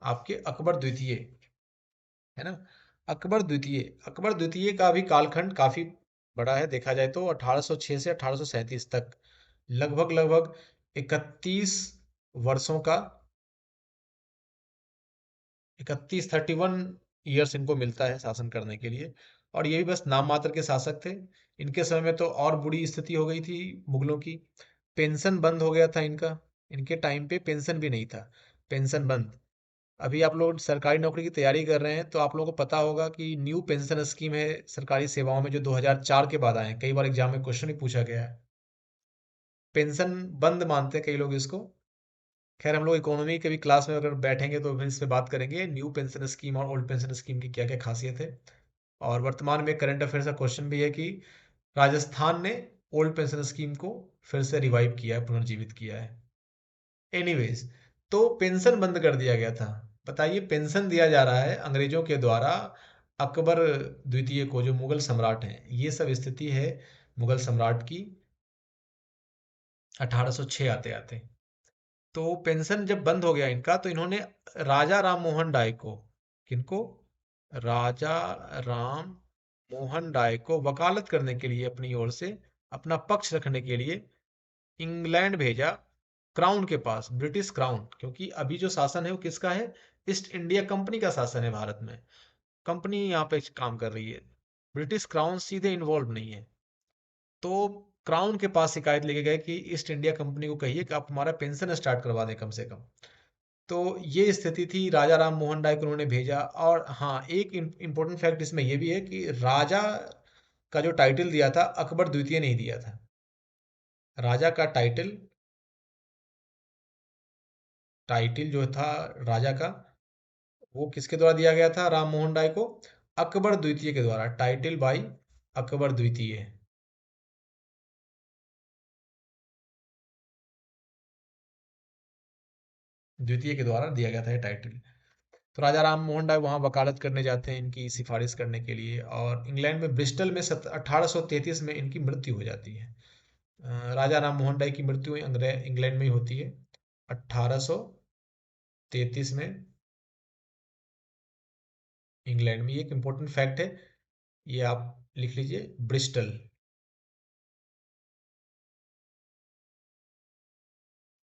S1: आपके अकबर द्वितीय, है ना। अकबर द्वितीय का भी कालखंड काफी बड़ा है, देखा जाए तो 1806 से 1837 तक, लगभग लगभग 31 वर्षों का, 31 इनको मिलता है शासन करने के लिए। और ये भी बस नाम मात्र के शासक थे। इनके समय में तो और बुरी स्थिति हो गई थी मुगलों की। पेंशन बंद हो गया था इनका। इनके टाइम पे पेंशन भी नहीं था, पेंशन बंद। अभी आप लोग सरकारी नौकरी की तैयारी कर रहे हैं तो आप लोगों को पता होगा कि न्यू पेंशन स्कीम है सरकारी सेवाओं में, जो 2004 के बाद आए हैं। कई बार एग्जाम में क्वेश्चन भी पूछा गया है। पेंशन बंद मानते हैं कई लोग इसको। खैर, हम लोग इकोनॉमी के भी क्लास में अगर बैठेंगे तो फिर इस पे बात करेंगे, न्यू पेंशन स्कीम और ओल्ड पेंशन स्कीम की क्या क्या खासियत है। और वर्तमान में करंट अफेयर्स का क्वेश्चन भी है कि राजस्थान ने ओल्ड पेंशन स्कीम को फिर से रिवाइव किया है, पुनर्जीवित किया है। एनीवेज, तो पेंशन बंद कर दिया गया था। बताइए, पेंशन दिया जा रहा है अंग्रेजों के द्वारा अकबर द्वितीय को, जो मुगल सम्राट हैं। ये सब स्थिति है मुगल सम्राट की 1806 आते आते। तो पेंशन जब बंद हो गया इनका, तो इन्होंने राजा राम मोहन राय को, किनको, राजा राम मोहन राय को वकालत करने के लिए, अपनी ओर से अपना पक्ष रखने के लिए इंग्लैंड भेजा, क्राउन के पास, ब्रिटिश क्राउन। क्योंकि अभी जो शासन है वो किसका है, ईस्ट इंडिया कंपनी का शासन है भारत में। कंपनी यहाँ पे काम कर रही है, ब्रिटिश क्राउन सीधे इन्वॉल्व नहीं है। तो क्राउन के पास शिकायत लेके गए कि ईस्ट इंडिया कंपनी को कहिए कि आप हमारा पेंशन स्टार्ट करवा दें कम से कम। तो ये स्थिति थी, राजा राम मोहन राय को उन्होंने भेजा। और हाँ, एक इम्पोर्टेंट फैक्ट इसमें यह भी है कि राजा का जो टाइटल दिया था अकबर द्वितीय नहीं दिया था। राजा का टाइटल, टाइटल जो था राजा का, वो किसके द्वारा दिया गया था राम मोहन राय को, अकबर द्वितीय के द्वारा, टाइटल बाई अकबर द्वितीय। द्वितीय के द्वारा दिया गया था ये टाइटल। तो राजा राम मोहन राय वहाँ वकालत करने जाते हैं इनकी सिफारिश करने के लिए, और इंग्लैंड में ब्रिस्टल में 1833 में इनकी मृत्यु हो जाती है। राजा राम मोहन राय की मृत्यु इंग्लैंड में ही होती है 1833 में, इंग्लैंड में। ये एक इम्पोर्टेंट फैक्ट है, ये आप लिख लीजिए, ब्रिस्टल।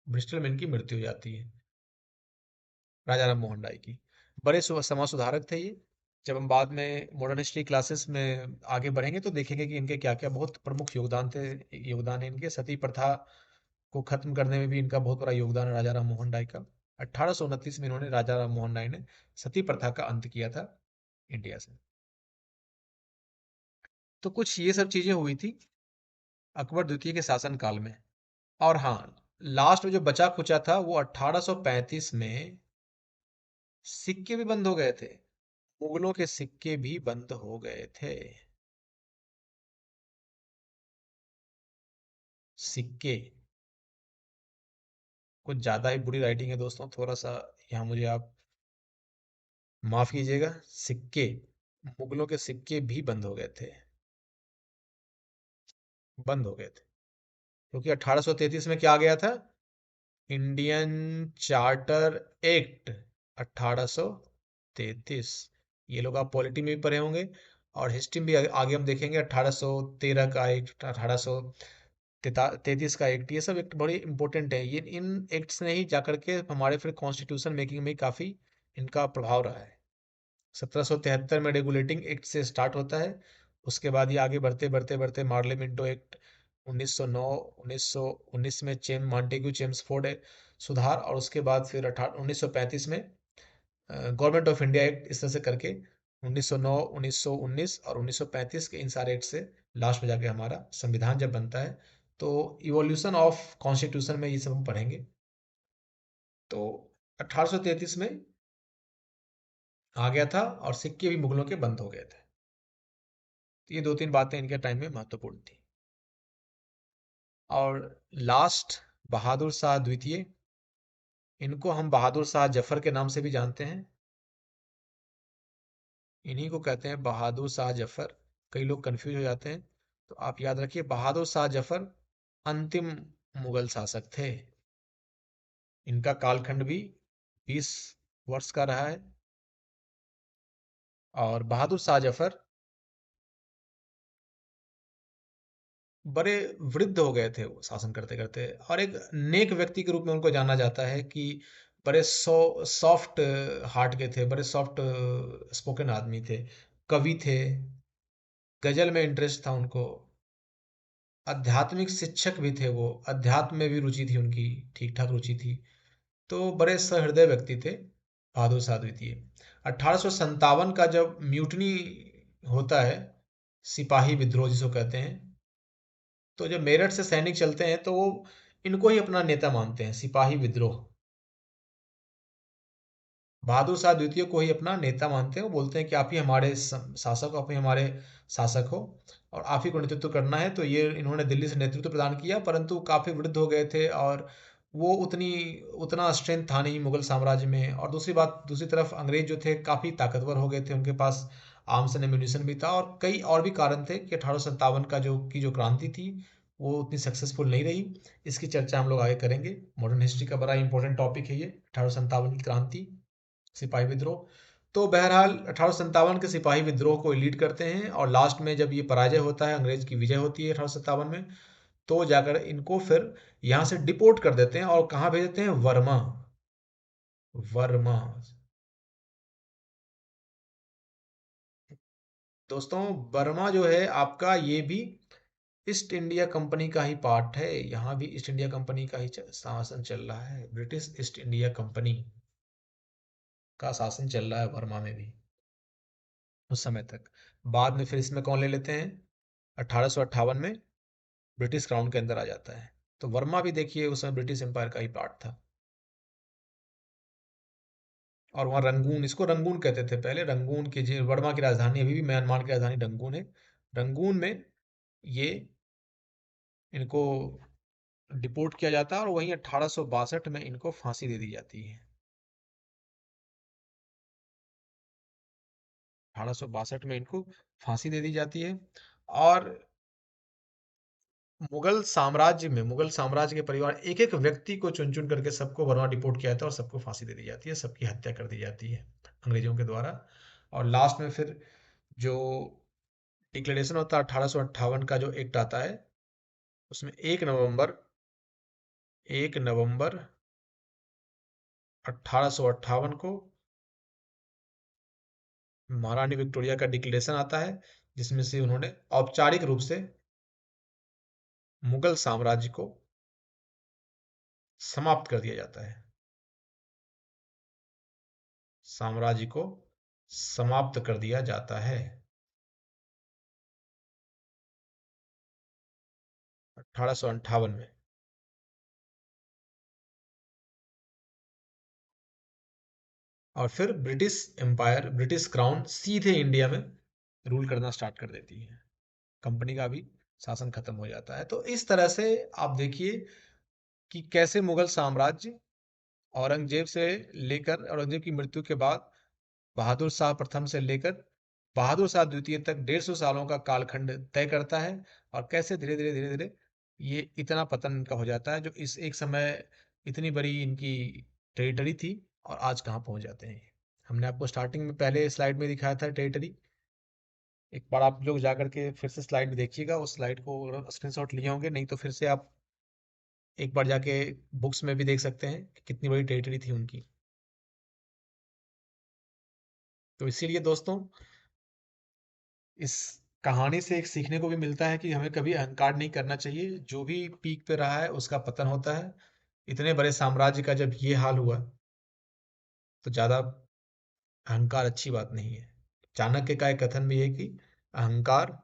S1: ब्रिस्टल में इनकी मृत्यु हो जाती है, राजा राम मोहन राय की। बड़े समाज सुधारक थे ये। जब हम बाद में मॉडर्न हिस्ट्री क्लासेस में आगे बढ़ेंगे तो देखेंगे कि इनके क्या क्या बहुत प्रमुख योगदान थे। योगदान है इनके, सती प्रथा को खत्म करने में भी इनका बहुत बड़ा योगदान है राजा राम मोहन राय का। 1829 में इन्होंने, राजा राम मोहन राय ने सती प्रथा का अंत किया था इंडिया से। तो कुछ ये सब चीजें हुई थी अकबर द्वितीय के शासन काल में। और हाँ, लास्ट में जो बचा खुचा था वो 1835 में सिक्के भी बंद हो गए थे। मुगलों के सिक्के भी बंद हो गए थे। सिक्के, कुछ ज्यादा ही बुरी राइटिंग है दोस्तों, थोड़ा सा यहाँ मुझे आप माफ कीजिएगा। सिक्के, मुगलों के सिक्के भी बंद हो गए थे, बंद हो गए थे। क्योंकि 1833 में क्या आ गया था? Indian charter act 1833। ये लोग आप पॉलिटी में भी पढ़े होंगे, और हिस्ट्री में भी आगे हम देखेंगे। 1813 का एक्ट, 1833 का एक्ट, ये सब एक्ट बड़े इंपॉर्टेंट है। ये इन एक्ट्स ने ही जाकर के हमारे फिर कॉन्स्टिट्यूशन मेकिंग में काफ़ी इनका प्रभाव रहा है। 1773 में रेगुलेटिंग एक्ट से स्टार्ट होता है। उसके बाद ये आगे बढ़ते बढ़ते बढ़ते मार्लिमेंटो एक्ट 1909, 1919 में मॉन्टेग्यू चेम्सफोर्ड सुधार, और उसके बाद फिर 1935 में गवर्नमेंट ऑफ इंडिया एक्ट, इस तरह से करके 1909, 1919 और 1935 के इन सारे एक्ट से लास्ट में जाके हमारा संविधान जब बनता है। तो इवोल्यूशन ऑफ कॉन्स्टिट्यूशन में ये सब हम पढ़ेंगे। तो 1833 में आ गया था, और सिक्के भी मुगलों के बंद हो गए थे। तो ये दो तीन बातें इनके टाइम में महत्वपूर्ण थी। और लास्ट, बहादुर शाह द्वितीय, इनको हम बहादुर शाह जफर के नाम से भी जानते हैं। इन्हीं को कहते हैं बहादुर शाह जफर। कई लोग कंफ्यूज हो जाते हैं, तो आप याद रखिए, बहादुर शाह जफर अंतिम मुगल शासक थे। इनका कालखंड भी 20 वर्ष का रहा है। और बहादुर शाह जफर बड़े वृद्ध हो गए थे वो शासन करते करते, और एक नेक व्यक्ति के रूप में उनको जाना जाता है कि बड़े सॉफ्ट हार्ट के थे, बड़े सॉफ्ट स्पोकन आदमी थे, कवि थे, गजल में इंटरेस्ट था उनको, आध्यात्मिक शिक्षक भी थे वो, अध्यात्म में भी रुचि थी उनकी, ठीक ठाक रुचि थी। तो बड़े सहृदय व्यक्ति थे बहादुर शाह द्वितीय। 1857 का जब म्यूटनी होता है, सिपाही विद्रोह जिसको कहते हैं, तो जब मेरठ से सैनिक चलते हैं तो वो इनको ही अपना नेता मानते हैं। सिपाही विद्रोह, बहादुर शाह द्वितीय को ही अपना नेता मानते हैं। वो बोलते हैं कि आप ही हमारे शासक हो, आप ही हमारे शासक हो, और आप ही को नेतृत्व करना है। तो ये इन्होंने दिल्ली से नेतृत्व प्रदान किया, परंतु काफ़ी वृद्ध हो गए थे, और वो उतना स्ट्रेंथ था नहीं मुगल साम्राज्य में। और दूसरी बात, दूसरी तरफ अंग्रेज जो थे काफ़ी ताकतवर हो गए थे, उनके पास आर्म्स एंड एम्यूनिशन भी था, और कई और भी कारण थे कि 1857 का जो क्रांति थी वो उतनी सक्सेसफुल नहीं रही। इसकी चर्चा हम लोग आगे करेंगे। मॉडर्न हिस्ट्री का बड़ा इंपॉर्टेंट टॉपिक है ये, 1857 की क्रांति, सिपाही विद्रोह। तो बहरहाल 1857 के सिपाही विद्रोह को लीड करते हैं, और लास्ट में जब ये पराजय होता है, अंग्रेज की विजय होती है 1857 में, तो जाकर इनको फिर यहाँ से डिपोर्ट कर देते हैं, और कहाँ भेज देते हैं? वर्मा। वर्मा। दोस्तों, बर्मा जो है आपका, ये भी ईस्ट इंडिया कंपनी का ही पार्ट है। यहाँ भी ईस्ट इंडिया कंपनी का ही शासन चल रहा है। ब्रिटिश ईस्ट इंडिया कंपनी का शासन चल रहा है बर्मा में भी उस समय तक। बाद में फिर इसमें कौन ले लेते हैं? 1858 में ब्रिटिश क्राउन के अंदर आ जाता है। तो वर्मा भी देखिए उस समय ब्रिटिश एम्पायर का ही पार्ट था। और वहाँ रंगून, इसको रंगून कहते थे पहले। रंगून की, वर्मा की राजधानी, अभी भी म्यांमार की राजधानी रंगून है। रंगून में ये इनको डिपोर्ट किया जाता है और वहीं 1862 में इनको फांसी दे दी जाती है। 1862 में इनको फांसी दे दी जाती है। और मुगल साम्राज्य के परिवार एक एक व्यक्ति को चुन चुन करके सबको बर्मा डिपोर्ट किया जाता है और सबको फांसी दे दी जाती है, सबकी हत्या कर दी जाती है अंग्रेजों के द्वारा। और लास्ट में फिर जो डिक्लेरेशन होता है 1858 का जो एक्ट आता है, उसमें 1 नवंबर 1858 को महारानी विक्टोरिया का डिक्लेरेशन आता है, जिसमें से उन्होंने औपचारिक रूप से मुगल साम्राज्य को समाप्त कर दिया जाता है। साम्राज्य को समाप्त कर दिया जाता है 1858 में। और फिर ब्रिटिश क्राउन सीधे इंडिया में रूल करना स्टार्ट कर देती है। कंपनी का भी शासन खत्म हो जाता है। तो इस तरह से आप देखिए कि कैसे मुगल साम्राज्य औरंगजेब की मृत्यु के बाद बहादुर शाह प्रथम से लेकर बहादुर शाह द्वितीय तक 150 सालों का कालखंड तय करता है। और कैसे धीरे धीरे ये इतना पतन इनका हो जाता है, जो इस एक समय इतनी बड़ी इनकी टेरिटरी थी और आज कहाँ पहुंच जाते हैं। हमने आपको स्टार्टिंग में पहले स्लाइड में दिखाया था टेरिटरी। एक बार आप लोग जाकर के फिर से स्लाइड देखिएगा, उस स्लाइड को स्क्रीनशॉट लिए होंगे, नहीं तो फिर से आप एक बार जाके बुक्स में भी देख सकते हैं कि कितनी बड़ी टेरिटरी थी उनकी। तो इसीलिए दोस्तों, इस कहानी से एक सीखने को भी मिलता है कि हमें कभी अहंकार नहीं करना चाहिए। जो भी पीक पे रहा है उसका पतन होता है। इतने बड़े साम्राज्य का जब ये हाल हुआ, तो ज़्यादा अहंकार अच्छी बात नहीं है। चाणक्य का एक कथन भी है कि अहंकार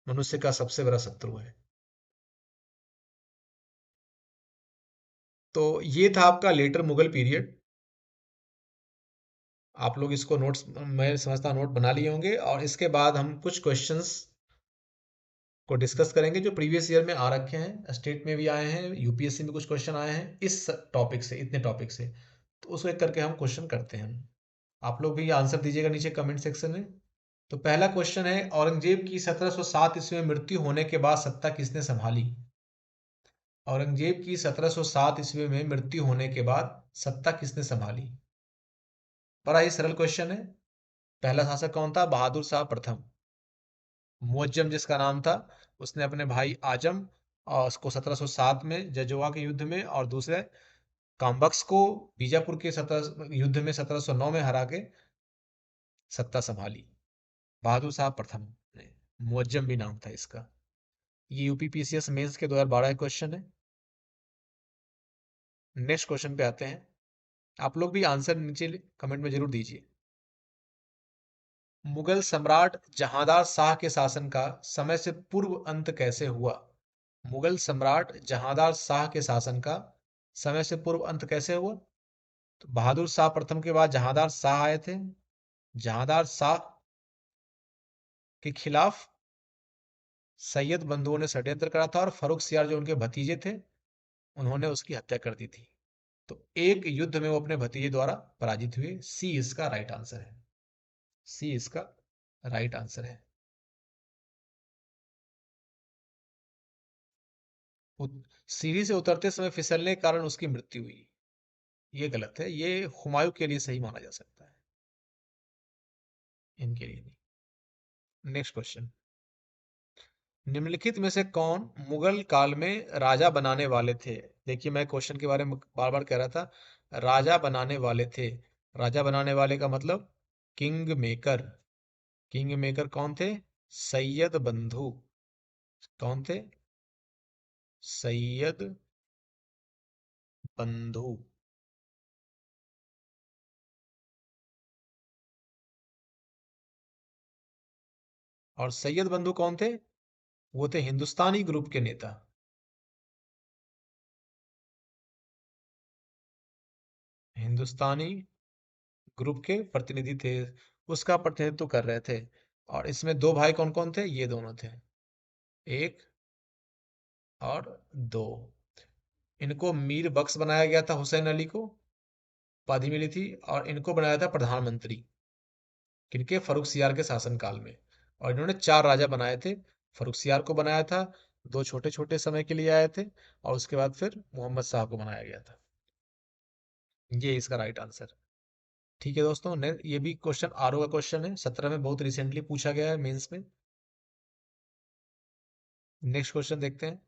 S1: मनुष्य का सबसे बड़ा शत्रु है। तो ये था आपका लेटर मुगल पीरियड। आप लोग इसको नोट्स, मैं समझता हूँ, नोट बना लिए होंगे। और इसके बाद हम कुछ क्वेश्चंस को डिस्कस करेंगे जो प्रीवियस ईयर में आ रखे हैं, स्टेट में भी आए हैं, यूपीएससी में कुछ क्वेश्चन आए हैं इस टॉपिक से, इतने टॉपिक से। तो उसको एक करके हम क्वेश्चन करते हैं। आप लोग भी आंसर दीजिएगा नीचे कमेंट सेक्शन में। तो पहला क्वेश्चन है, औरंगजेब की 1707 ईस्वी में मृत्यु होने के बाद सत्ता किसने संभाली? औरंगजेब की 1707 ईस्वी में मृत्यु होने के बाद सत्ता किसने संभाली? बड़ा ही सरल क्वेश्चन है। पहला शासक कौन था? बहादुर शाह प्रथम। मुअज्जम जिसका नाम था, उसने अपने भाई आजम और उसको 1707 में जजुआ के युद्ध में, और दूसरे काम्बक्स को बीजापुर के 17 युद्ध में 1709 में हरा के सत्ता संभाली। बहादुर शाह प्रथम ने, मुअज्जम भी नाम था इसका। ये यूपी पीसीएस मेंस के 2012 क्वेश्चन है। नेक्स्ट क्वेश्चन पे आते हैं। आप लोग भी आंसर नीचे कमेंट में जरूर दीजिए। मुगल सम्राट जहांदार शाह के शासन का समय से पूर्व अंत कैसे हुआ? मुगल सम्राट जहांदार शाह के शासन का समय से पूर्व अंत कैसे हुआ? तो बहादुर शाह प्रथम के बाद जहांदार शाह आए थे। जहांदार शाह के खिलाफ सैयद बंधुओं ने षड्यंत्र करा था और फर्रुख सियार जो उनके भतीजे थे, उन्होंने उसकी हत्या कर दी थी। तो एक युद्ध में वो अपने भतीजे द्वारा पराजित हुए। सी इसका राइट आंसर है। सी इसका राइट आंसर है। सीढ़ी से उतरते समय फिसलने के कारण उसकी मृत्यु हुई, ये गलत है। ये हुमायूं के लिए सही माना जा सकता है, इनके लिए नहीं। नेक्स्ट क्वेश्चन, निम्नलिखित में से कौन मुगल काल में राजा बनाने वाले थे? देखिए, मैं क्वेश्चन के बारे में बार बार कह रहा था, राजा बनाने वाले थे। राजा बनाने वाले का मतलब किंग मेकर। किंग मेकर कौन थे? सैयद बंधु। कौन थे? सैयद बंधु। और सैयद बंधु कौन थे? वो थे हिंदुस्तानी ग्रुप के नेता। हिंदुस्तानी ग्रुप के प्रतिनिधि थे, उसका प्रतिनिधित्व कर रहे थे। और इसमें दो भाई कौन कौन थे? ये दोनों थे, एक और दो। इनको मीर बख्श बनाया गया था, हुसैन अली को उपाधि मिली थी, और इनको बनाया था प्रधानमंत्री, किनके? फर्रुख सियार के शासनकाल में। और इन्होंने चार राजा बनाए थे। फर्रुख सियार को बनाया था, दो छोटे छोटे समय के लिए आए थे, और उसके बाद फिर मोहम्मद शाह को बनाया गया था। ये इसका राइट आंसर। ठीक है दोस्तों, ने ये भी क्वेश्चन आरओ का क्वेश्चन है, 17 में बहुत रिसेंटली पूछा गया है मेंस में। नेक्स्ट क्वेश्चन देखते हैं।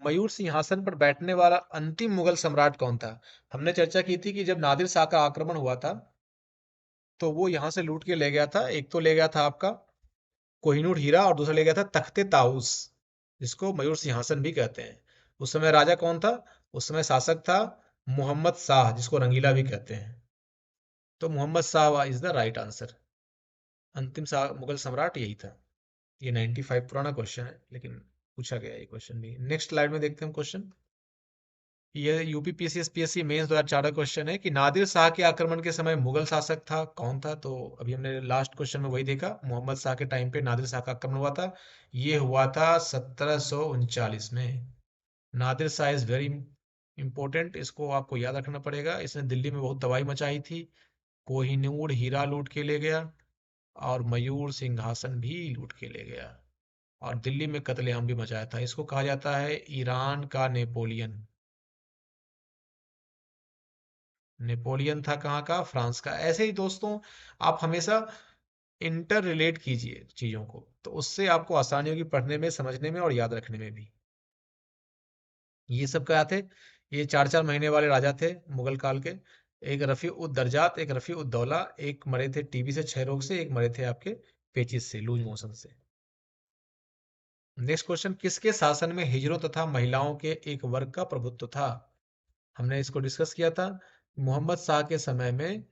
S1: मयूर सिंहासन पर बैठने वाला अंतिम मुगल सम्राट कौन था? हमने चर्चा की थी कि जब नादिर शाह का आक्रमण हुआ था, तो वो यहां से लूट के ले गया था। एक तो ले गया था आपका कोहिनूर हीरा, और दूसरा ले गया था तख्ते ताउस, जिसको मयूर सिंहासन भी कहते हैं। उस समय राजा कौन था? उस समय शासक था मोहम्मद शाह, जिसको रंगीला भी कहते हैं। तो Mohammad Shah is the right answer. अंतिम मुगल सम्राट यही था। ये 95 पुराना क्वेश्चन है, लेकिन पूछा गया ये क्वेश्चन भी। नेक्स्ट स्लाइड में देखते हैं क्वेश्चन। ये यूपी पीसीएस पीएससी मेंस 2004 का क्वेश्चन है कि नादिर शाह के आक्रमण के समय मुगल शासक था कौन था? तो अभी हमने लास्ट क्वेश्चन में वही देखा, मोहम्मद शाह के टाइम पे नादिर शाह का आक्रमण हुआ था। ये हुआ था 1739 में। Nadir Shah is very important, इसको आपको याद रखना पड़ेगा। इसने दिल्ली में बहुत तबाही मचाई थी, कोहिनूर हीरा लूट के ले गया, और मयूर सिंहासन भी लूट के ले गया, और दिल्ली में कत्लेआम भी मचाया था। इसको कहा जाता है ईरान का नेपोलियन। नेपोलियन था कहाँ का? फ्रांस का। ऐसे ही दोस्तों, आप हमेशा इंटर रिलेट कीजिए चीजों को, तो उससे आपको आसानी होगी पढ़ने में, समझने में और याद रखने में भी। ये सब क्या थे? ये चार चार महीने वाले राजा थे मुगल काल के। एक रफी उद दरजात, एक रफी उद दौला, एक मरे थे टीबी से, क्षय रोग से, एक मरे थे आपके पेचिस से, लूज मोशन से। नेक्स्ट क्वेश्चन, किसके शासन में हिजड़ों तथा महिलाओं के एक वर्ग का प्रभुत्व था? हमने इसको डिस्कस किया था। मोहम्मद शाह के समय में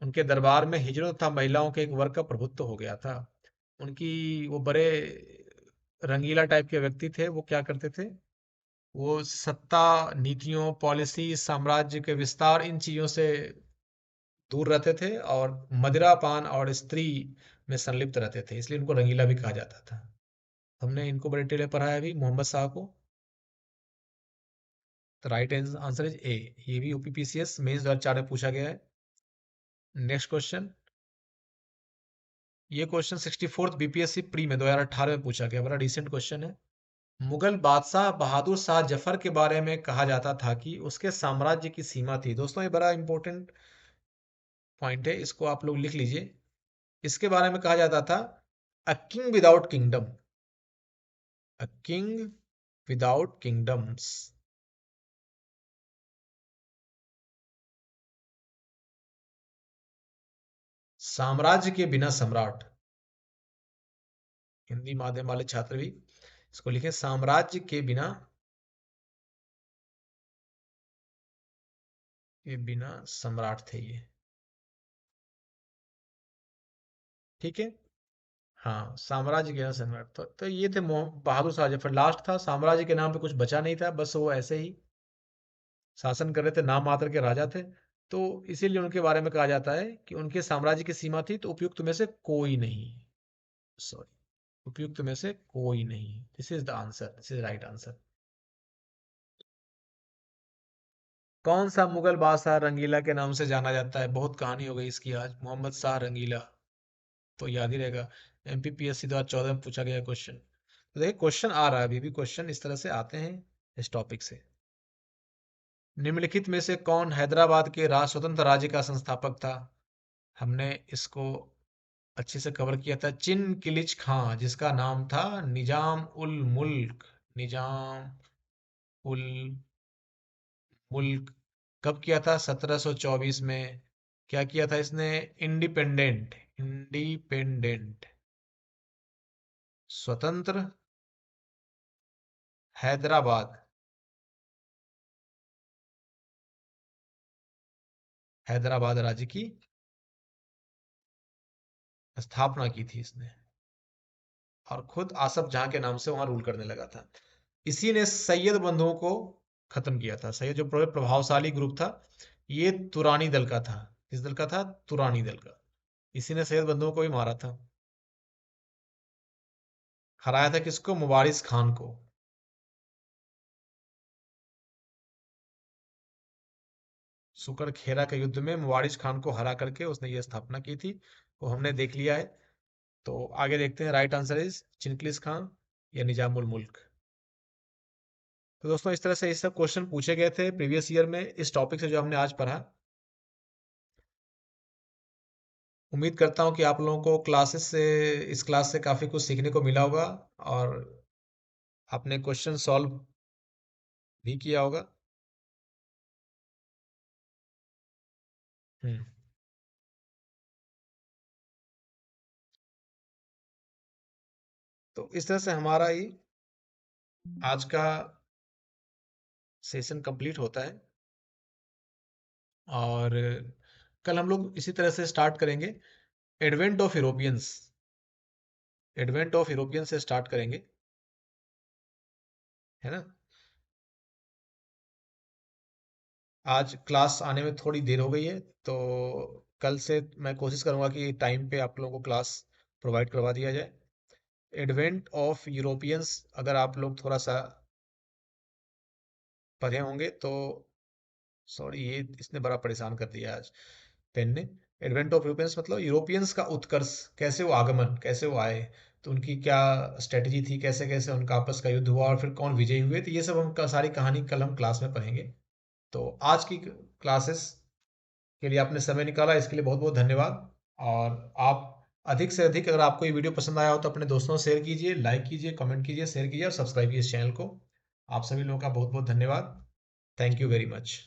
S1: उनके दरबार में हिजड़ों तथा महिलाओं के एक वर्ग का प्रभुत्व हो गया था। उनकी वो बड़े रंगीला टाइप के व्यक्ति थे। वो क्या करते थे? वो सत्ता, नीतियों, पॉलिसी, साम्राज्य के विस्तार, इन चीजों से दूर रहते थे, और मदिरापान और स्त्री में संलिप्त रहते थे, इसलिए उनको रंगीला भी कहा जाता था। हमने इनको बड़े डिटेल में पढ़ा है अभी, मोहम्मद शाह को। तो राइट आंसर इज ए। ये भी यूपीपीसीएस मेंस 2004 में पूछा गया है। Next question. ये क्वेश्चन 64th बीपीएससी प्री में 2018 में पूछा गया, बड़ा रिसेंट क्वेश्चन है। मुगल बादशाह बहादुर शाह जफर के बारे में कहा जाता था कि उसके साम्राज्य की सीमा थी। दोस्तों, ये बड़ा इंपॉर्टेंट पॉइंट है, इसको आप लोग लिख लीजिए। इसके बारे में कहा जाता था a king without kingdom. A king without kingdoms. साम्राज्य के बिना सम्राट। हिंदी माध्यम वाले छात्र भी इसको लिखें, साम्राज्य के बिना, के बिना सम्राट थे ये। ठीक है। हाँ, साम्राज्य के नाम से सम्राट। तो ये थे बहादुर शाह जफर। लास्ट था, साम्राज्य के नाम पे कुछ बचा नहीं था, बस वो ऐसे ही शासन कर रहे थे, नाम मात्र के राजा थे। तो इसीलिए उनके बारे में कहा जाता है कि उनके साम्राज्य की सीमा थी तो उपयुक्त में से कोई नहीं। सॉरी, उपयुक्त में से कोई नहीं। This is the answer, this is right answer. कौन सा मुगल बादशाह रंगीला के नाम से जाना जाता है? बहुत कहानी हो गई इसकी आज। मोहम्मद शाह रंगीला, तो याद ही रहेगा। एमपीपीएससी 2014 में पूछा गया क्वेश्चन। तो देखिए, क्वेश्चन आ रहा है, अभी भी क्वेश्चन इस तरह से आते हैं इस टॉपिक से। निम्नलिखित में से कौन हैदराबाद के स्वतंत्र राज्य का संस्थापक था? हमने इसको अच्छे से कवर किया था। चिन किलिच खां, जिसका नाम था निजाम उल मुल्क। निजाम उल मुल्क। कब किया था? 1724 में। क्या किया था इसने? इंडिपेंडेंट, इंडिपेंडेंट, स्वतंत्र हैदराबाद, हैदराबाद राज्य की स्थापना की थी इसने, और खुद आसफ जहां के नाम से वहां रूल करने लगा था। इसी ने सैयद बंधुओं को खत्म किया था। सैयद जो बड़े प्रभावशाली ग्रुप था, ये तुरानी दल का था। किस दल का था? तुरानी दल का। इसी ने सैयद बंधुओं को भी मारा था। हराया था किसको? मुबारिज खान को। सुकर खेरा के युद्ध में मुबारिज खान को हरा करके उसने ये स्थापना की थी, वो हमने देख लिया है। तो आगे देखते हैं, राइट आंसर इज चिनकिस खान या निजामुल मुल्क। तो दोस्तों इस तरह से ये सब क्वेश्चन पूछे गए थे प्रीवियस ईयर में इस टॉपिक से जो हमने आज पढ़ा। उम्मीद करता हूँ कि आप लोगों को इस क्लास से काफ़ी कुछ सीखने को मिला होगा और आपने क्वेश्चन सॉल्व भी किया होगा। हम्म। तो इस तरह से हमारा ये आज का सेशन कंप्लीट होता है और कल हम लोग इसी तरह से स्टार्ट करेंगे। Advent of Europeans, advent of Europeans से स्टार्ट करेंगे, है ना। आज क्लास आने में थोड़ी देर हो गई है, तो कल से मैं कोशिश करूंगा कि टाइम पे आप लोगों को क्लास प्रोवाइड करवा दिया जाए। एडवेंट ऑफ यूरोपियंस अगर आप लोग थोड़ा सा पढ़े होंगे तो, सॉरी ये इसने बड़ा परेशान कर दिया आज पेन ने। एडवेंट ऑफ यूरोपियंस मतलब यूरोपियंस का उत्कर्ष, कैसे वो आगमन, कैसे वो आए, तो उनकी क्या स्ट्रेटजी थी, कैसे कैसे उनका आपस का युद्ध हुआ और फिर कौन विजयी हुए, तो ये सब हम सारी कहानी कल हम क्लास में पढ़ेंगे। तो आज की क्लासेस के लिए आपने समय निकाला, इसके लिए बहुत बहुत धन्यवाद। और आप अधिक से अधिक, अगर आपको ये वीडियो पसंद आया हो तो अपने दोस्तों से शेयर कीजिए, लाइक कीजिए, कमेंट कीजिए, शेयर कीजिए और सब्सक्राइब कीजिए इस चैनल को। आप सभी लोगों का बहुत बहुत धन्यवाद। Thank you very much.